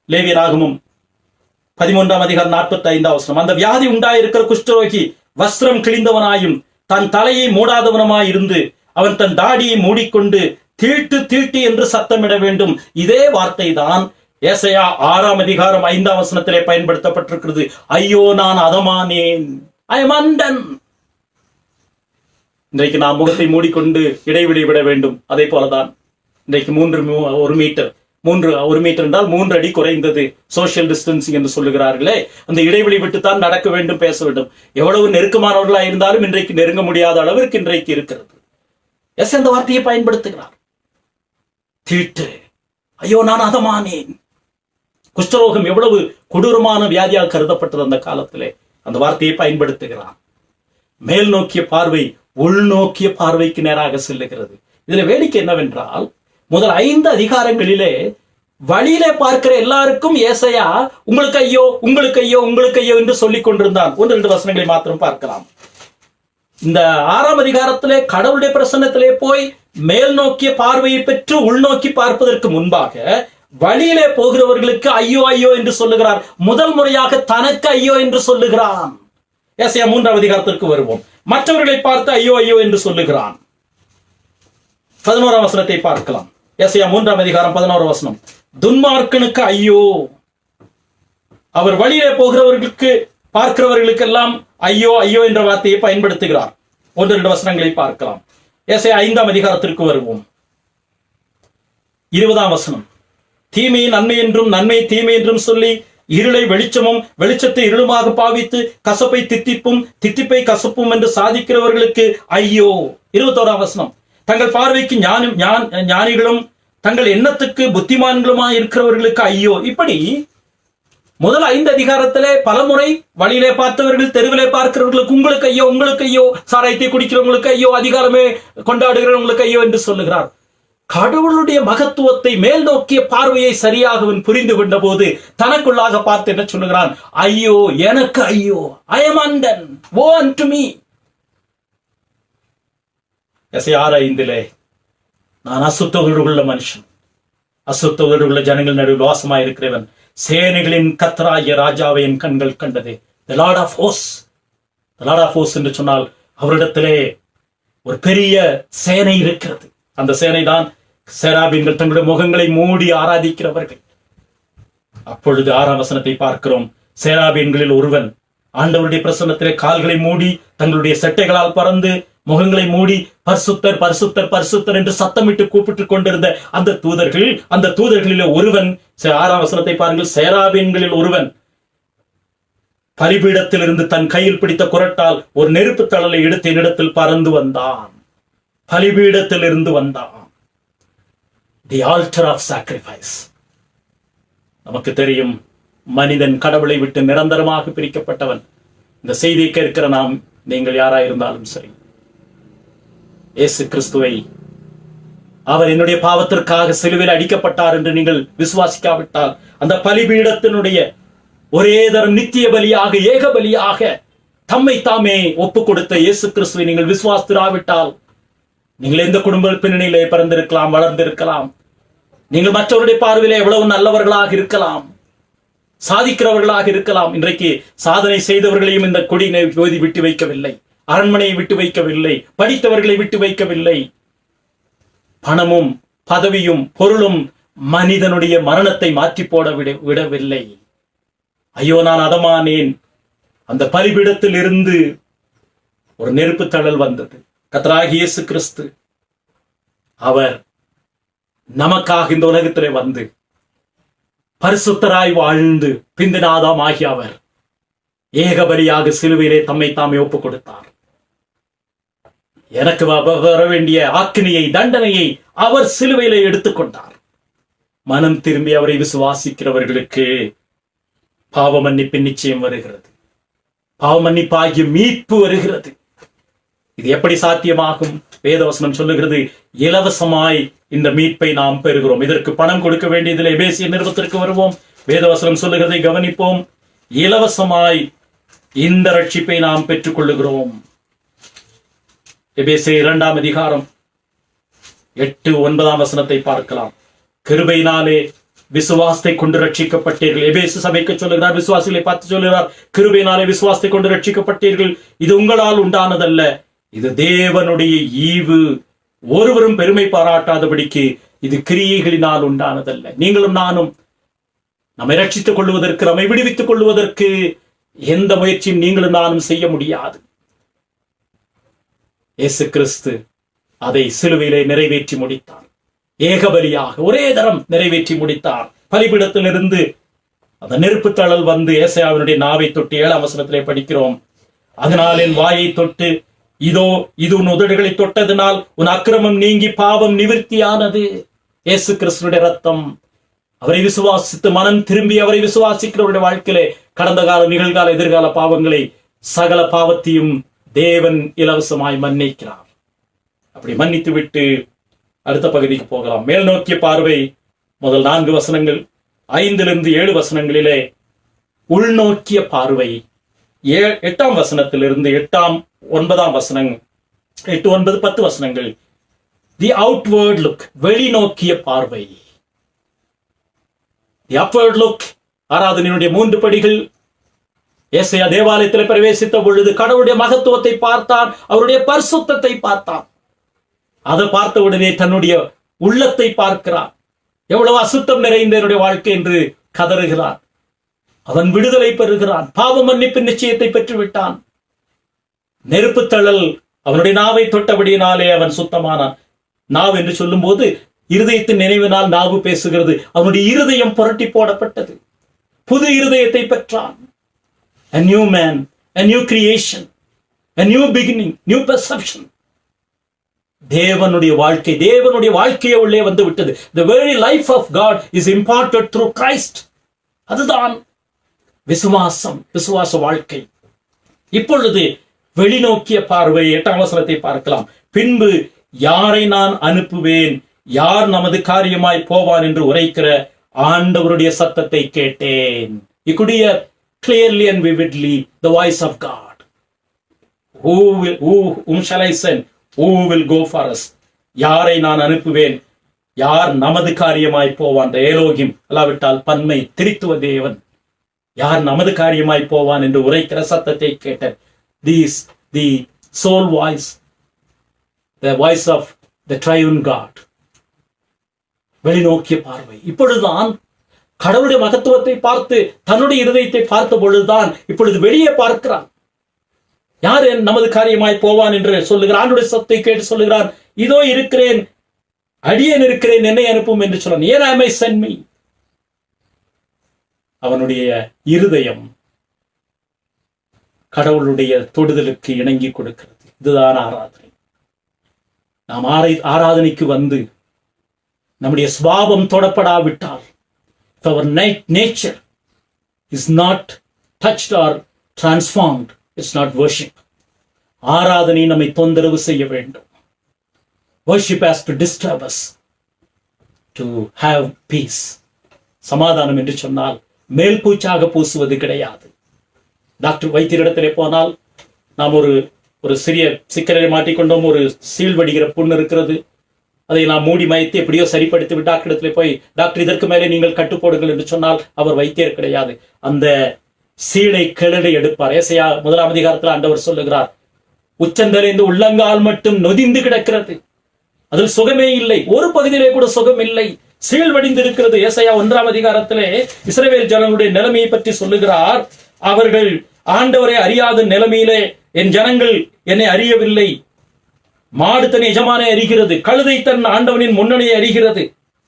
லேவியராகமம் 13ஆம் அதிகாரம் 45ஆம் வசனம். அந்த வியாதி உண்டாயிருக்கிற குஷ்டரோகி வஸ்திரம் கிழிந்தவனாயும் தன் தலையை மூடாதவனுமாய் இருந்து அவன் தன் தாடியை மூடிக்கொண்டு தீட்டு தீட்டு என்று சத்தமிட வேண்டும். இதே வார்த்தை தான் ஏசாயா 6ஆம் அதிகாரம் 5ஆம் வசனத்திலே பயன்படுத்தப்பட்டிருக்கிறது. ஐயோ நான் அதமானேன், ஐ அம் அண்டன். இன்றைக்கு நாம் முகத்தை மூடிக்கொண்டு இடைவெளி விட வேண்டும். அதே போலதான் இன்றைக்கு 1 மீட்டர் என்றால் 3 அடி குறைந்தது சோசியல் டிஸ்டன்சிங் என்று சொல்லுகிறார்களே, அந்த இடைவெளி விட்டுத்தான் நடக்க வேண்டும், பேச வேண்டும். எவ்வளவு நெருக்கமானவர்களா இருந்தாலும் இன்றைக்கு நெருங்க முடியாத அளவிற்கு இன்றைக்கு இருக்கிறது. எஸ், அந்த வார்த்தையை பயன்படுத்துகிறார். தீட்டு, ஐயோ நான் அதமானேன். குஷ்டரோகம் எவ்வளவு கொடூரமான வியாதியாக கருதப்பட்டது அந்த காலத்திலே. அந்த வார்த்தையை பயன்படுத்துகிறார். மேல் நோக்கிய பார்வை உள்நோக்கிய பார்வைக்கு நேராக செல்லுகிறது. இதுல வேடிக்கை என்னவென்றால், முதல் 5 அதிகாரங்களிலே வழியிலே பார்க்கிற எல்லாருக்கும் ஏசாயா உங்களுக்கு ஐயோ உங்களுக்கு ஐயோ உங்களுக்கு ஐயோ என்று சொல்லிக் கொண்டிருந்தான். 1-2 வசனங்களை மாத்திரம் பார்க்கலாம். இந்த 6ஆம் அதிகாரத்திலே கடவுளுடைய பிரசன்னத்திலே போய் மேல் நோக்கிய பார்வையை பெற்று உள்நோக்கி பார்ப்பதற்கு முன்பாக வழியிலே போகிறவர்களுக்கு ஐயோ ஐயோ என்று சொல்லுகிறார். முதல் முறையாக தனக்கு ஐயோ என்று சொல்லுகிறான். ஏசாயா 3ஆம் அதிகாரத்திற்கு வருவோம். மற்றவர்களை பார்த்து ஐயோ ஐயோ என்று சொல்லுகிறான். 11ஆம் வசனத்தை பார்க்கலாம். ஏசாயா 3ஆம் அதிகாரம் 11ஆம் வசனம். துன்மார்க்கனுக்கு ஐயோ, அவர் வழியிலே போகிறவர்களுக்கு பார்க்கிறவர்களுக்கெல்லாம் ஐயோ ஐயோ என்ற வார்த்தையை பயன்படுத்துகிறார். 1-2 வசனங்களை பார்க்கலாம். ஏசாயா 5ஆம் அதிகாரத்திற்கு வருவோம். 20ஆம் வசனம். தீமையை நன்மை என்றும் நன்மை தீமை என்றும் சொல்லி இருளை வெளிச்சமும் வெளிச்சத்தை இருளுமாக பாவித்து கசப்பை தித்திப்பும் தித்திப்பை கசப்பும் என்று சாதிக்கிறவர்களுக்கு ஐயோ. 21ஆம் வசனம். தங்கள் பார்வைக்கு ஞானிகளும் தங்கள் எண்ணத்துக்கு புத்திமான்களுமா இருக்கிறவர்களுக்கு ஐயோ. இப்படி முதல் 5 அதிகாரத்திலே பலமுறை வழியிலே பார்த்தவர்கள், தெருவிலே பார்க்கிறவர்களுக்கு உங்களுக்கு ஐயோ, உங்களுக்கு ஐயோ, சாராயத்தை குடிக்கிறவங்களுக்கு ஐயோ, அதிகாரமே கொண்டாடுகிறவங்களுக்கு ஐயோ என்று சொல்லுகிறார். கடவுளுடைய மகத்துவத்தை மேல் நோக்கிய பார்வையை சரியாக அவன் புரிந்து கொண்ட போது தனக்குள்ளாக பார்த்து என்ன சொல்லுகிறான்? ஐயோ எனக்கு ஐயோ, I am Anton, woe unto me. Isaiah 6:5 நான் அசுத்தவர்களுள்ள மனுஷன், அசுத்தவர்களுள்ள ஜனங்கள் நடுவில் வாசமாய் இருக்கிறவன், சேனைகளின் கர்த்தராகிய ராஜாவை என் கண்கள் கண்டது. The Lord of hosts. The Lord of hosts என்று சொன்னால் அவரிடத்திலே ஒரு பெரிய சேனை இருக்கிறது. அந்த சேனை தான் சேராபீன்கள், தங்களுடைய முகங்களை மூடி ஆராதிக்கிறவர்கள். அப்பொழுது 6ஆம் வசனத்தை பார்க்கிறோம். சேராபீன்களில் ஒருவன் ஆண்டவருடைய பிரசன்னத்திலே கால்களை மூடி தங்களுடைய செட்டைகளால் பறந்து முகங்களை மூடி பரிசுத்தர் பரிசுத்தர் பரிசுத்தர் என்று சத்தமிட்டு கூப்பிட்டுக் கொண்டிருந்த அந்த தூதர்களில் ஒருவன், 6ஆம் வசனத்தை பாருங்கள், சேராபீன்களில் ஒருவன் பலிபீடத்தில் இருந்து தன் கையில் பிடித்த குரட்டால் ஒரு நெருப்பு தழலை எடுத்து என்னிடத்தில் பறந்து வந்தான். பலிபீடத்தில் இருந்து வந்தான். The altar of sacrifice. நமக்கு தெரியும், மனிதன் கடவுளை விட்டு நிரந்தரமாக பிரிக்கப்பட்டவன். இந்த செய்தியை கேட்கிற நாம், நீங்கள் யாராயிருந்தாலும் சரி, இயேசு கிறிஸ்துவை, அவர் என்னுடைய பாவத்திற்காக சிலுவையில் அடிக்கப்பட்டார் என்று நீங்கள் விசுவாசிக்காவிட்டால், அந்த பலிபீடத்தினுடைய ஒரே தரம் நித்திய பலியாக, ஏக பலியாக தம்மை தாமே ஒப்பு கொடுத்த இயேசு கிறிஸ்துவை நீங்கள் விசுவாசித்திராவிட்டால், நீங்கள் எந்த குடும்ப பின்னணியிலே பிறந்திருக்கலாம், வளர்ந்திருக்கலாம், நீங்கள் மற்றவருடைய பார்வையிலே எவ்வளவு நல்லவர்களாக இருக்கலாம், சாதிக்கிறவர்களாக இருக்கலாம். இன்றைக்கு சாதனை செய்தவர்களையும் இந்த கொடியினை விட்டு வைக்கவில்லை, அரண்மனையை விட்டு வைக்கவில்லை, படித்தவர்களை விட்டு வைக்கவில்லை. பணமும் பதவியும் பொருளும் மனிதனுடைய மரணத்தை மாற்றி போட விடவில்லை. ஐயோ நான் அதமானேன். அந்த பலிபீடத்தில் இருந்து ஒரு நெருப்பு தழல் வந்தது. கர்த்தராகிய இயேசு கிறிஸ்து, அவர் நமக்காக இந்த உலகத்திலே வந்து பரிசுத்தராய் வாழ்ந்து பிந்தின ஆதாம் ஆகிய அவர் ஏகபலியாக சிலுவையிலே தம்மை தாமே ஒப்புக் கொடுத்தார். எனக்கு வர வேண்டிய ஆக்கினியை, தண்டனையை அவர் சிலுவையிலே எடுத்துக்கொண்டார். மனம் திரும்பி அவரை விசுவாசிக்கிறவர்களுக்கு பாவ மன்னிப்பு நிச்சயம் வருகிறது. பாவ மன்னிப்பாகிய மீட்பு வருகிறது. இது எப்படி சாத்தியமாகும்? வேதவசனம் சொல்லுகிறது, இலவசமாய் இந்த மீட்பை நாம் பெறுகிறோம். இதற்கு பணம் கொடுக்க வேண்டியதில் எபேசிய நிறுவத்திற்கு வருவோம். வேதவசனம் சொல்லுகிறதை கவனிப்போம். இலவசமாய் இந்த ரட்சிப்பை நாம் பெற்றுக் கொள்ளுகிறோம். எபேசியர் 2ஆம் அதிகாரம் 8-9 வசனத்தை பார்க்கலாம். கிருபையினாலே விசுவாசத்தை கொண்டு ரட்சிக்கப்பட்டீர்கள். எபேசு சபைக்கு சொல்லுகிறார், விசுவாசிகளை பார்த்து சொல்லுகிறார், கிருபையினாலே விசுவாசத்தை கொண்டு ரட்சிக்கப்பட்டீர்கள். இது உங்களால் உண்டானதல்ல, இது தேவனுடைய ஈவு. ஒருவரும் பெருமை பாராட்டாதபடிக்கு இது கிரியைகளினால் உண்டானதல்ல. நீங்களும் நானும் நம்மை ரட்சித்துக் கொள்வதற்கு, நம்மை விடுவித்துக் கொள்வதற்கு எந்த முயற்சியும் நீங்களும் நானும் செய்ய முடியாது. இயேசு கிறிஸ்து அதை சிலுவையிலே நிறைவேற்றி முடித்தார். ஏகபலியாக ஒரே தரம் நிறைவேற்றி முடித்தார். பலிபீடத்திலிருந்து அந்த நெருப்பு தழல் வந்து ஏசாயாவினுடைய நாவை தொட்டு 7ஆம் வசனத்திலே படிக்கிறோம். அதனால் என் வாயை தொட்டு, இதோ இது உன் உதடுகளை தொட்டதனால் உன் அக்கிரமம் நீங்கி பாவம் நிவர்த்தியானது. இயேசு கிறிஸ்துடைய ரத்தம். அவரை விசுவாசித்து மனம் திரும்பி அவரை விசுவாசிக்கிறவருடைய வாழ்க்கையிலே கடந்த கால, நிகழ்கால, எதிர்கால பாவங்களை, சகல பாவத்தையும் தேவன் இலவசமாய் மன்னிக்கிறார். அப்படி மன்னித்து விட்டு அடுத்த பகுதிக்கு போகலாம். மேல் நோக்கிய பார்வை முதல் 4 வசனங்கள், 5-7 வசனங்களிலே உள்நோக்கிய பார்வை. 8ஆம் வசனத்திலிருந்து 8-9 வசனம், 8-9-10 வசனங்கள் தி அவுட்வர்ட் லுக், வெளிநோக்கிய பார்வை. தி அப்வர்ட் லுக், ஆராதனையினுடைய 3 படிகள். ஏசாயா தேவாலயத்தில் பிரவேசித்த பொழுது கடவுளுடைய மகத்துவத்தை பார்த்தான், அவருடைய பரிசுத்தத்தை பார்த்தான். அதை பார்த்த உடனே தன்னுடைய உள்ளத்தை பார்க்கிறார். எவ்வளவு அசுத்தம் நிறைந்த என்னுடைய வாழ்க்கை என்று கதறுகிறார். அவன் விடுதலை பெறுகிறான். பாவ மன்னிப்பு நிச்சயத்தை பெற்றுவிட்டான். நெருப்பு தழல் அவனுடைய நாவை தொட்டபடியினாலே அவன் சுத்தமானான். நாவு என்று சொல்லும் போது இருதயத்தின் நினைவினால் நாவு பேசுகிறது. அவனுடைய இருதயம் புரட்டி போடப்பட்டது. புது இருதயத்தை பெற்றான். A new man, a new creation, a new beginning, new perception. தேவனுடைய வாழ்க்கையே உள்ளே வந்து விட்டது. The very life of God is imparted through Christ. அதுதான் விசுவாச வாழ்க்கை. இப்பொழுது வெளிநோக்கிய பார்வை 8ஆம் வசனத்தை பார்க்கலாம். பின்பு யாரை நான் அனுப்புவேன், யார் நமது காரியமாய் போவான் என்று உரைக்கிற ஆண்டவருடைய சத்தத்தை கேட்டேன். You could hear clearly and vividly the voice of God. Whom shall I send? Who will go for us? யாரை நான் அனுப்புவேன், யார் நமது காரியமாய் போவான். ஏலோகிம் அல்லாவிட்டால் பன்மை திரித்துவ தேவன். யார் நமது காரியமாய் போவான் என்று உரைக்கிற சத்தத்தை கேட்டேன். The soul voice, the voice of the triune God. வெளிநோக்கிய பார்வை. இப்பொழுதுதான் கடவுளுடைய மகத்துவத்தை பார்த்து தன்னுடைய இருதயத்தை பார்த்த பொழுதுதான் இப்பொழுது வெளியே பார்க்கிறான். யார் நமது காரியமாய் போவான் என்று சொல்லுகிறான். ஆண்டுடைய சத்தத்தை கேட்டு சொல்லுகிறான், இதோ இருக்கிறேன், அடியேன் இருக்கிறேன், என்னை அனுப்பும் என்று சொன்னான். Here am I, send me. அவனுடைய இருதயம் கடவுளுடைய தொடுதலுக்கு இணங்கி கொடுக்கிறது. இதுதான் ஆராதனை. நாம் ஆராதனைக்கு வந்து நம்முடைய சுபாவம் தொடப்படாவிட்டால், if our nature is not touched or transformed, it's not worship. ஆராதனை நம்மை தொந்தரவு செய்ய வேண்டும். Worship has to disturb us to have peace. சமாதானம் என்று சொன்னால் மேல் பூச்சாக பூசுவது கிடையாது. டாக்டர் வைத்தியரிடத்திலே போனால் நாம் ஒரு சிறிய சிக்கலை மாட்டிக்கொண்டோம், ஒரு சீழ்வடிகிற புண் இருக்கிறது, அதை நாம் மூடி மயத்து எப்படியோ சரிப்படுத்தி விட்டு டாக்டரிடத்திலே போய், டாக்டர் இதற்கு மேலே நீங்கள் கட்டுப்போடுங்கள் என்று சொன்னால் அவர் வைத்தியர் கிடையாது. அந்த சீலை கிளறி எடுப்பார். ஏசாயா 1ஆம் அதிகாரத்தில் ஆண்டவர் சொல்லுகிறார், உச்சந்தலைந்து உள்ளங்கால் மட்டும் நொதிந்து கிடக்கிறது, அதில் சுகமே இல்லை, ஒரு பகுதியிலே கூட சுகம் இல்லை, சீழ்வடிந்து இருக்கிறது. ஏசாயா 1ஆம் அதிகாரத்திலே இஸ்ரவேல் ஜனங்களுடைய நிலைமையை பற்றி சொல்லுகிறார். அவர்கள் ஆண்டவரை அறியாத நிலைமையிலே, என் ஜனங்கள் என்னை அறியவில்லை, மாடு தன் எஜமானை அறிகிறது, கழுதை தன் ஆண்டவனின் முன்னணியை அறிகிறது,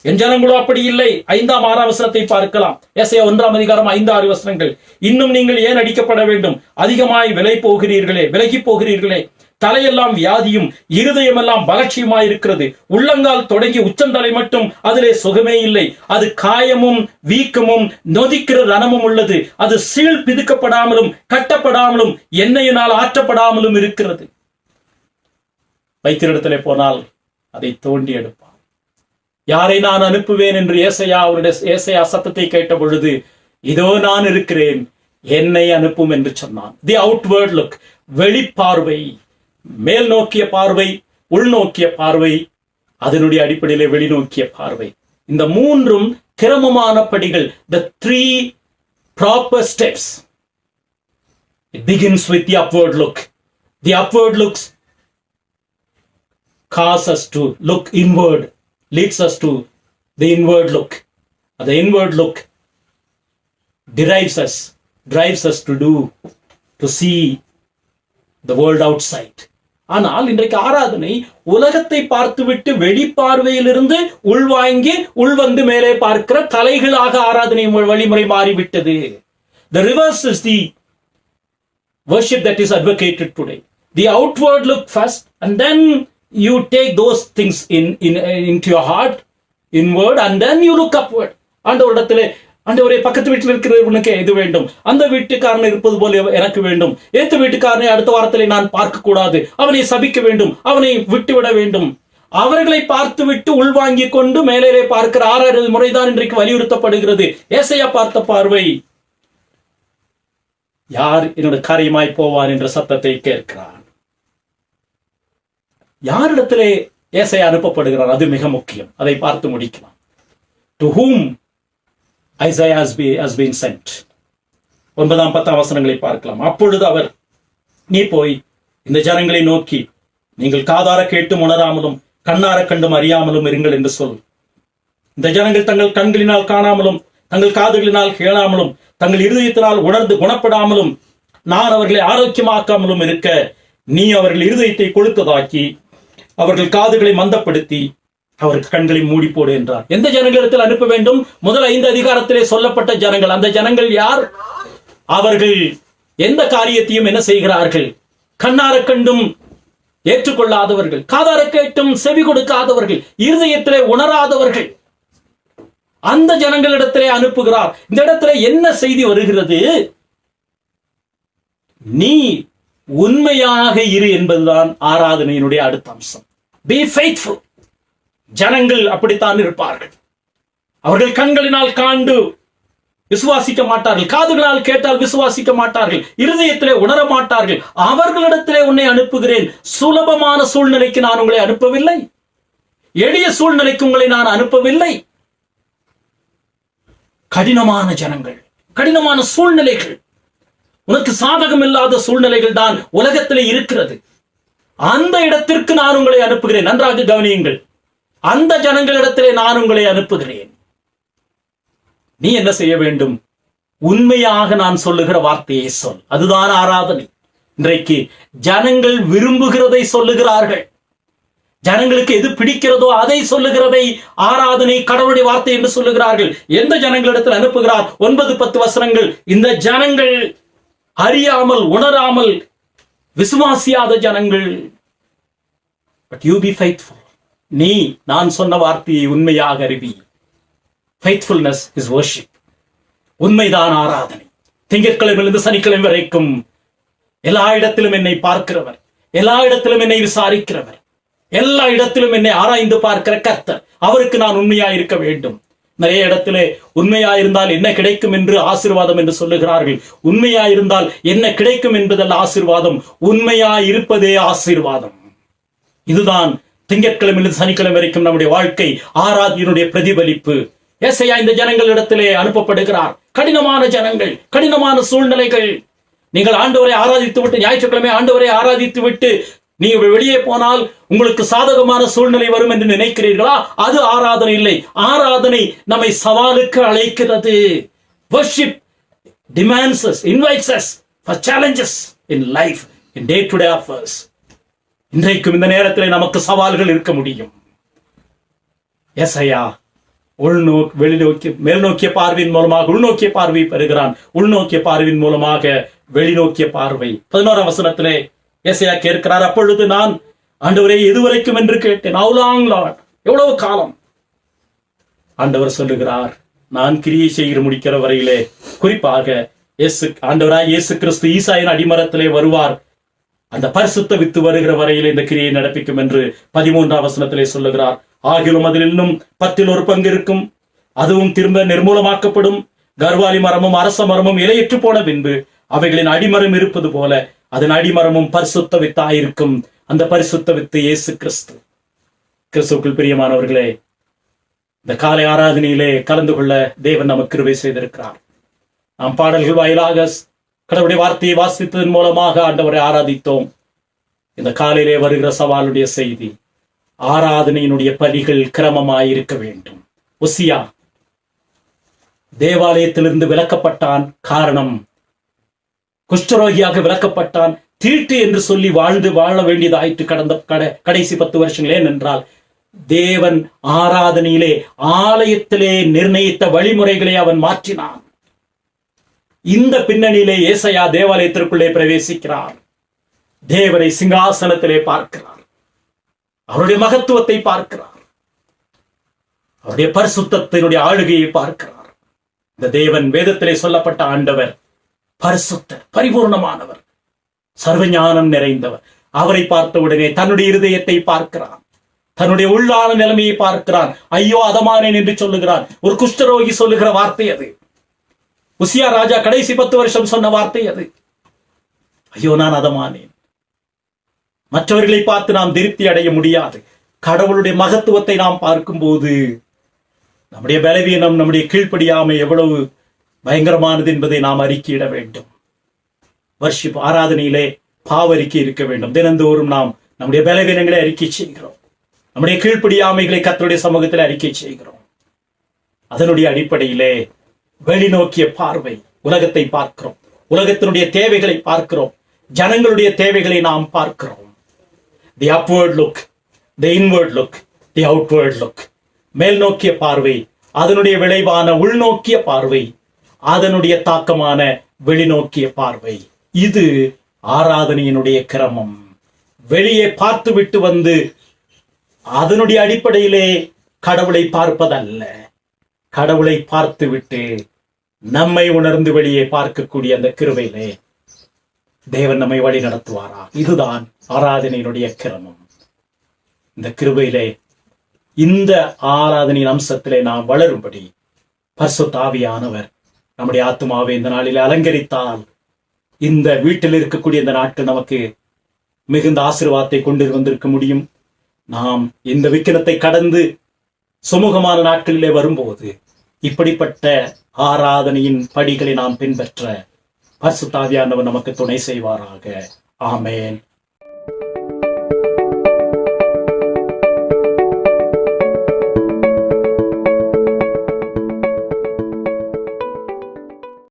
என் ஜனங்களோ அப்படி இல்லை. 5ஆம் 6ஆம் வசனத்தை பார்க்கலாம். ஏசாயா 1ஆம் அதிகாரம் 5-6 வசனங்கள். இன்னும் நீங்கள் ஏன் அடிக்கப்பட வேண்டும், அதிகமாய் விலகி போகிறீர்களே, தலையெல்லாம் வியாதியும் இருதயமெல்லாம் பலட்சியுமாய் இருக்கிறது, உள்ளங்கால் தொடங்கி உச்சந்தலை மட்டும் அதிலே சுகமே இல்லை, அது காயமும் வீக்கமும் நொதிக்கிற ரணமும் உள்ளது, அது சீழ் பிதுக்கப்படாமலும் கட்டப்படாமலும் எண்ணெயினால் ஆற்றப்படாமலும் இருக்கிறது. வைத்தியரிடத்திலே போனால் அதை தோண்டி எடுப்பான். யாரை நான் அனுப்புவேன் என்று ஏசாயா சத்தத்தை கேட்ட பொழுது, இதோ நான் இருக்கிறேன், என்னை அனுப்பும் என்று சொன்னான். தி அவுட்வர்ட் லுக், வெளிப்பார்வை, மேல் நோக்கிய பார்வை, உள்நோக்கிய பார்வை, அதனுடைய அடிப்படையிலே வெளிநோக்கிய பார்வை. இந்த மூன்றும் கிரமமான படிகள். The 3 proper steps. It begins with the upward look. The upward looks cause us to look inward, leads us to the inward look. The inward look drives us to see the world outside. ஆனால் இன்றைக்கு ஆராதனை உலகத்தை பார்த்துவிட்டு வெளிப்பார்வையிலிருந்து உள்வாங்கி உள்வந்து மேலே பார்க்கிற தலைகளாக ஆராதனை வழிமுறை மாறிவிட்டது. The reverse is the worship that is advocated today. The outward look first, and then you take those things into your heart, inward, and then you look upward. ஆண்டவரே, பக்கத்து வீட்டில் இருக்கிறவனுக்கு இது வேண்டும், அந்த வீட்டுக்காரன் இருப்பது போல எனக்கு வேண்டும், ஏத்த வீட்டுக்காரனை அடுத்த வாரத்திலே நான் பார்க்க கூடாது, அவனை சபிக்க வேண்டும், அவனை விட்டுவிட வேண்டும். அவர்களை பார்த்து விட்டு உள்வாங்கி கொண்டு மேலே பார்க்கிற ஆறாவது முறைதான் இன்றைக்கு வலியுறுத்தப்படுகிறது. ஏசாயா பார்த்த பார்வை, யார் என்னோட காரியமாய் போவான் என்ற சத்தத்தை கேட்கிறான். யாரிடத்திலே ஏசாயா அனுப்பப்படுகிறார், அது மிக முக்கியம். அதை பார்த்து முடிக்கலாம். To whom Isaiah has been sent. 9ஆம் 10ஆம் வசனங்களை பார்க்கலாம். அப்பொழுது அவர், நீ போய் இந்த ஜனங்களை நோக்கி, நீங்கள் காதார கேட்டும் உணராமலும் கண்ணார கண்டும் அறியாமலும் இருங்கள் என்று சொல். இந்த ஜனங்கள் தங்கள் கண்களினால் காணாமலும் தங்கள் காதுகளினால் கேளாமலும் தங்கள் இருதயத்தினால் உணர்ந்து குணப்படாமலும் நான் அவர்களை ஆரோக்கியமாக்காமலும் இருக்க நீ அவர்கள் இருதயத்தை கொளுத்ததாக்கி அவர்கள் காதுகளை மந்தப்படுத்தி அவருக்கு கண்களை மூடி போடு என்றார். எந்த ஜனங்களிடத்தில் அனுப்ப வேண்டும்? முதல் 5 அதிகாரத்திலே சொல்லப்பட்ட ஜனங்கள். அந்த ஜனங்கள் யார்? அவர்கள் எந்த காரியத்தையும் என்ன செய்கிறார்கள்? கண்ணார கண்டும் ஏற்றுக்கொள்ளாதவர்கள், காதார கேட்டும் செவி கொடுக்காதவர்கள், இருதயத்திலே உணராதவர்கள். அந்த ஜனங்களிடத்திலே அனுப்புகிறார். இந்த இடத்துல என்ன செய்தி வருகிறது? நீ உண்மையாக இரு என்பதுதான் ஆராதனையினுடைய அடுத்த அம்சம். Be faithful. ஜனங்கள் அப்படித்தான் இருப்பார்கள். அவர்கள் கண்களினால் காண்டு விசுவாசிக்க மாட்டார்கள், காதுகளால் கேட்டால் விசுவாசிக்க மாட்டார்கள், இருதயத்திலே உணர மாட்டார்கள். அவர்களிடத்திலே உன்னை அனுப்புகிறேன். சுலபமான சூழ்நிலைக்கு நான் உங்களை அனுப்பவில்லை, எளிய சூழ்நிலைக்கு உங்களை நான் அனுப்பவில்லை. கடினமான ஜனங்கள், கடினமான சூழ்நிலைகள், உனக்கு சாதகம் இல்லாத சூழ்நிலைகள் தான் உலகத்திலே இருக்கிறது. அந்த இடத்திற்கு நான் உங்களை அனுப்புகிறேன். நன்றாக கவனியுங்கள். அந்த ஜனங்களிடத்திலே நான் உங்களை அனுப்புகிறேன். நீ என்ன செய்ய வேண்டும்? உண்மையாக நான் சொல்லுகிற வார்த்தையை சொல். அதுதான் ஆராதனை. இன்றைக்கு ஜனங்கள் விரும்புகிறதை சொல்லுகிறார்கள். ஜனங்களுக்கு எது பிடிக்கிறதோ அதை சொல்லுகிறதை ஆராதனை, கடவுளுடைய வார்த்தை என்று சொல்லுகிறார்கள். எந்த ஜனங்களிடத்தில் அனுப்புகிறார்? 9-10 வசனங்கள். இந்த ஜனங்கள் அறியாமல், உணராமல், விசுவாசியாத ஜனங்கள். But you be faithful. நீ நான் சொன்ன வார்த்தையை உண்மையாக அறிவி. Faithfulness is worship. உண்மைதான் ஆராதனை. திங்கட்கிழமையிலிருந்து சனிக்கிழமை வரைக்கும் எல்லா இடத்திலும் என்னை பார்க்கிறவர், எல்லா இடத்திலும் என்னை விசாரிக்கிறவர், எல்லா இடத்திலும் என்னை ஆராய்ந்து பார்க்கிற கர்த்தர், அவருக்கு நான் உண்மையா இருக்க வேண்டும். நிறைய இடத்திலே உண்மையா இருந்தால் என்ன கிடைக்கும் என்று ஆசீர்வாதம் என்று சொல்லுகிறார்கள். உண்மையா இருந்தால் என்ன கிடைக்கும் என்பதல்ல ஆசீர்வாதம், உண்மையா இருப்பதே ஆசீர்வாதம். இதுதான் திங்கட்கிழமையிலிருந்து சனிக்கிழமை வரைக்கும் நம்முடைய வாழ்க்கை ஆராதனையினுடைய பிரதிபலிப்பு. ஏசாயா இந்த ஜனங்களிடத்திலே அனுப்பப்படுகிறார். கடினமான ஜனங்கள், கடினமான சூழ்நிலைகள். நீங்கள் ஆண்டவரை ஆராதித்து விட்டு, ஞாயிற்றுக்கிழமை ஆண்டவரை ஆராதித்து விட்டு நீங்கள் வெளியே போனால் உங்களுக்கு சாதகமான சூழ்நிலை வரும் என்று நினைக்கிறீர்களா? அது ஆராதனை இல்லை. ஆராதனை நம்மை சவாலுக்கு அழைக்கிறது. Worship demands us, invites us for challenges in life, in day-to-day affairs. இன்றைக்கும் இந்த நேரத்தில் நமக்கு சவால்கள் இருக்க முடியும். ஏசாயா வெளிநோக்கி மேல்நோக்கிய பார்வையின் மூலமாக உள்நோக்கிய பார்வை பெறுகிறான். உள்நோக்கிய பார்வையின் மூலமாக வெளிநோக்கிய பார்வை. 11ஆம் வசனத்திலே ஏசாயா கேட்கிறார், அப்பொழுது நான் ஆண்டவரே எதுவரைக்கும் என்று கேட்டேன். How long Lord? எவ்வளவு காலம்? ஆண்டவர் சொல்லுகிறார், நான் கிரியை செய்கிற முடிக்கிற வரையிலே, குறிப்பாக ஆண்டவராய் இயேசு கிறிஸ்து ஈசாயின் அடிமரத்திலே வருவார், அந்த பரிசுத்த வித்து வருகிற வரையிலே இந்த கிரியை நடப்பிக்கும் என்று 13ஆம் வசனத்திலே சொல்லுகிறார். ஆகிலும் அதில் இன்னும் 10 பங்கு இருக்கும், அதுவும் திரும்ப நிர்மூலமாக்கப்படும். கர்வாலி மரமும் அரச மரமும் இலையற்று போன பின்பு அவைகளின் அடிமரம் இருப்பது போல அதன் அடிமரமும் பரிசுத்த வித்தாயிருக்கும். அந்த பரிசுத்த வித்து இயேசு கிறிஸ்து. கிறிஸ்துவுக்குள் பிரியமானவர்களே, இந்த காலை ஆராதனையிலே கலந்து கொள்ள தேவன் நமக்கு கிருபை செய்திருக்கிறார். நாம் பாடல்கள் வாயிலாக கடவுளுடைய வார்த்தையை வாசித்ததன் மூலமாக ஆண்டவரை ஆராதித்தோம். இந்த காலையிலே வருகிற சவாலுடைய செய்தி, ஆராதனையினுடைய பலிகள் கிரமமாயிருக்க வேண்டும். உசியா தேவாலயத்திலிருந்து விலக்கப்பட்டான். காரணம், குஷ்டரோகியாக விலக்கப்பட்டான். தீட்டு என்று சொல்லி வாழ வேண்டியதாயிற்று கடைசி 10 வருஷங்களே. ஏனென்றால் தேவன் ஆராதனையிலே, ஆலயத்திலே நிர்ணயித்த வழிமுறைகளை அவன் மாற்றினான். இந்த பின்னணியிலே ஏசாயா தேவாலயத்திற்குள்ளே பிரவேசிக்கிறார். தேவனை சிங்காசனத்திலே பார்க்கிறார். அவருடைய மகத்துவத்தை பார்க்கிறார். அவருடைய பரிசுத்தத்தினுடைய ஆளுகையை பார்க்கிறார். இந்த தேவன் வேதத்திலே சொல்லப்பட்ட ஆண்டவர் பரிசுத்தர், பரிபூர்ணமானவர், சர்வஞானம் நிறைந்தவர். அவரை பார்த்த உடனே தன்னுடைய இருதயத்தை பார்க்கிறான், தன்னுடைய உள்ளான நிலைமையை பார்க்கிறான். ஐயோ அதமானேன் என்று சொல்லுகிறான். ஒரு குஷ்டரோகி சொல்லுகிற வார்த்தை அது. உசியா ராஜா கடைசி 10 வருஷம் சொன்ன வார்த்தை அது. ஐயோ நான் அதமானேன். மற்றவர்களை பார்த்து நாம் திருப்தி அடைய முடியாது. கடவுளுடைய மகத்துவத்தை நாம் பார்க்கும்போது நம்முடைய பலவீனம், நம்முடைய கீழ்ப்படியாமை எவ்வளவு பயங்கரமானது என்பதை நாம் அறிக்கையிட வேண்டும். வர்ஷிப் ஆராதனையிலே பாவறிக்கை இருக்க வேண்டும். தினந்தோறும் நாம் நம்முடைய பலவீனங்களை அறிக்கை செய்கிறோம். நம்முடைய கீழ்ப்படியாமைகளை கர்த்தருடைய சமூகத்தில் அறிக்கை செய்கிறோம். அதனுடைய அடிப்படையிலே வெளிநோக்கிய பார்வை, உலகத்தை பார்க்கிறோம், உலகத்தினுடைய தேவைகளை பார்க்கிறோம், ஜனங்களுடைய தேவைகளை நாம் பார்க்கிறோம். தி அப்வர்ட் லுக், தி இன்வர்ட் லுக், தி அவுட்வர்ட் லுக். மேல் நோக்கிய பார்வை, அதனுடைய விளைவான உள்நோக்கிய பார்வை, அதனுடைய தாக்கமான வெளிநோக்கிய பார்வை. இது ஆராதனையினுடைய கிரமம். வெளியே பார்த்து விட்டு வந்து அதனுடைய அடிப்படையிலே கடவுளை பார்ப்பதல்ல, கடவுளை பார்த்து விட்டு நம்மை உணர்ந்து வெளியே பார்க்கக்கூடிய அந்த கிருபையிலே தேவன் நம்மை வழி நடத்துவாரா. இதுதான் ஆராதனையினுடைய கிரமம். இந்த கிருபையிலே, இந்த ஆராதனையின் அம்சத்திலே நாம் வளரும்படி பரிசுத்த ஆவியானவர் நம்முடைய ஆத்மாவை இந்த நாளில் அலங்கரித்தால், இந்த வீட்டில் இருக்கக்கூடிய இந்த நாட்கள் நமக்கு மிகுந்த ஆசீர்வாதத்தை கொண்டு வந்திருக்க முடியும். நாம் இந்த விக்கிரத்தை கடந்து சுமூகமான நாட்களிலே வரும்போது இப்படிப்பட்ட ஆராதனையின் படிகளை நாம் பின்பற்ற பரிசுத்த ஆவியானவர் நமக்கு துணை செய்வாராக. ஆமென்.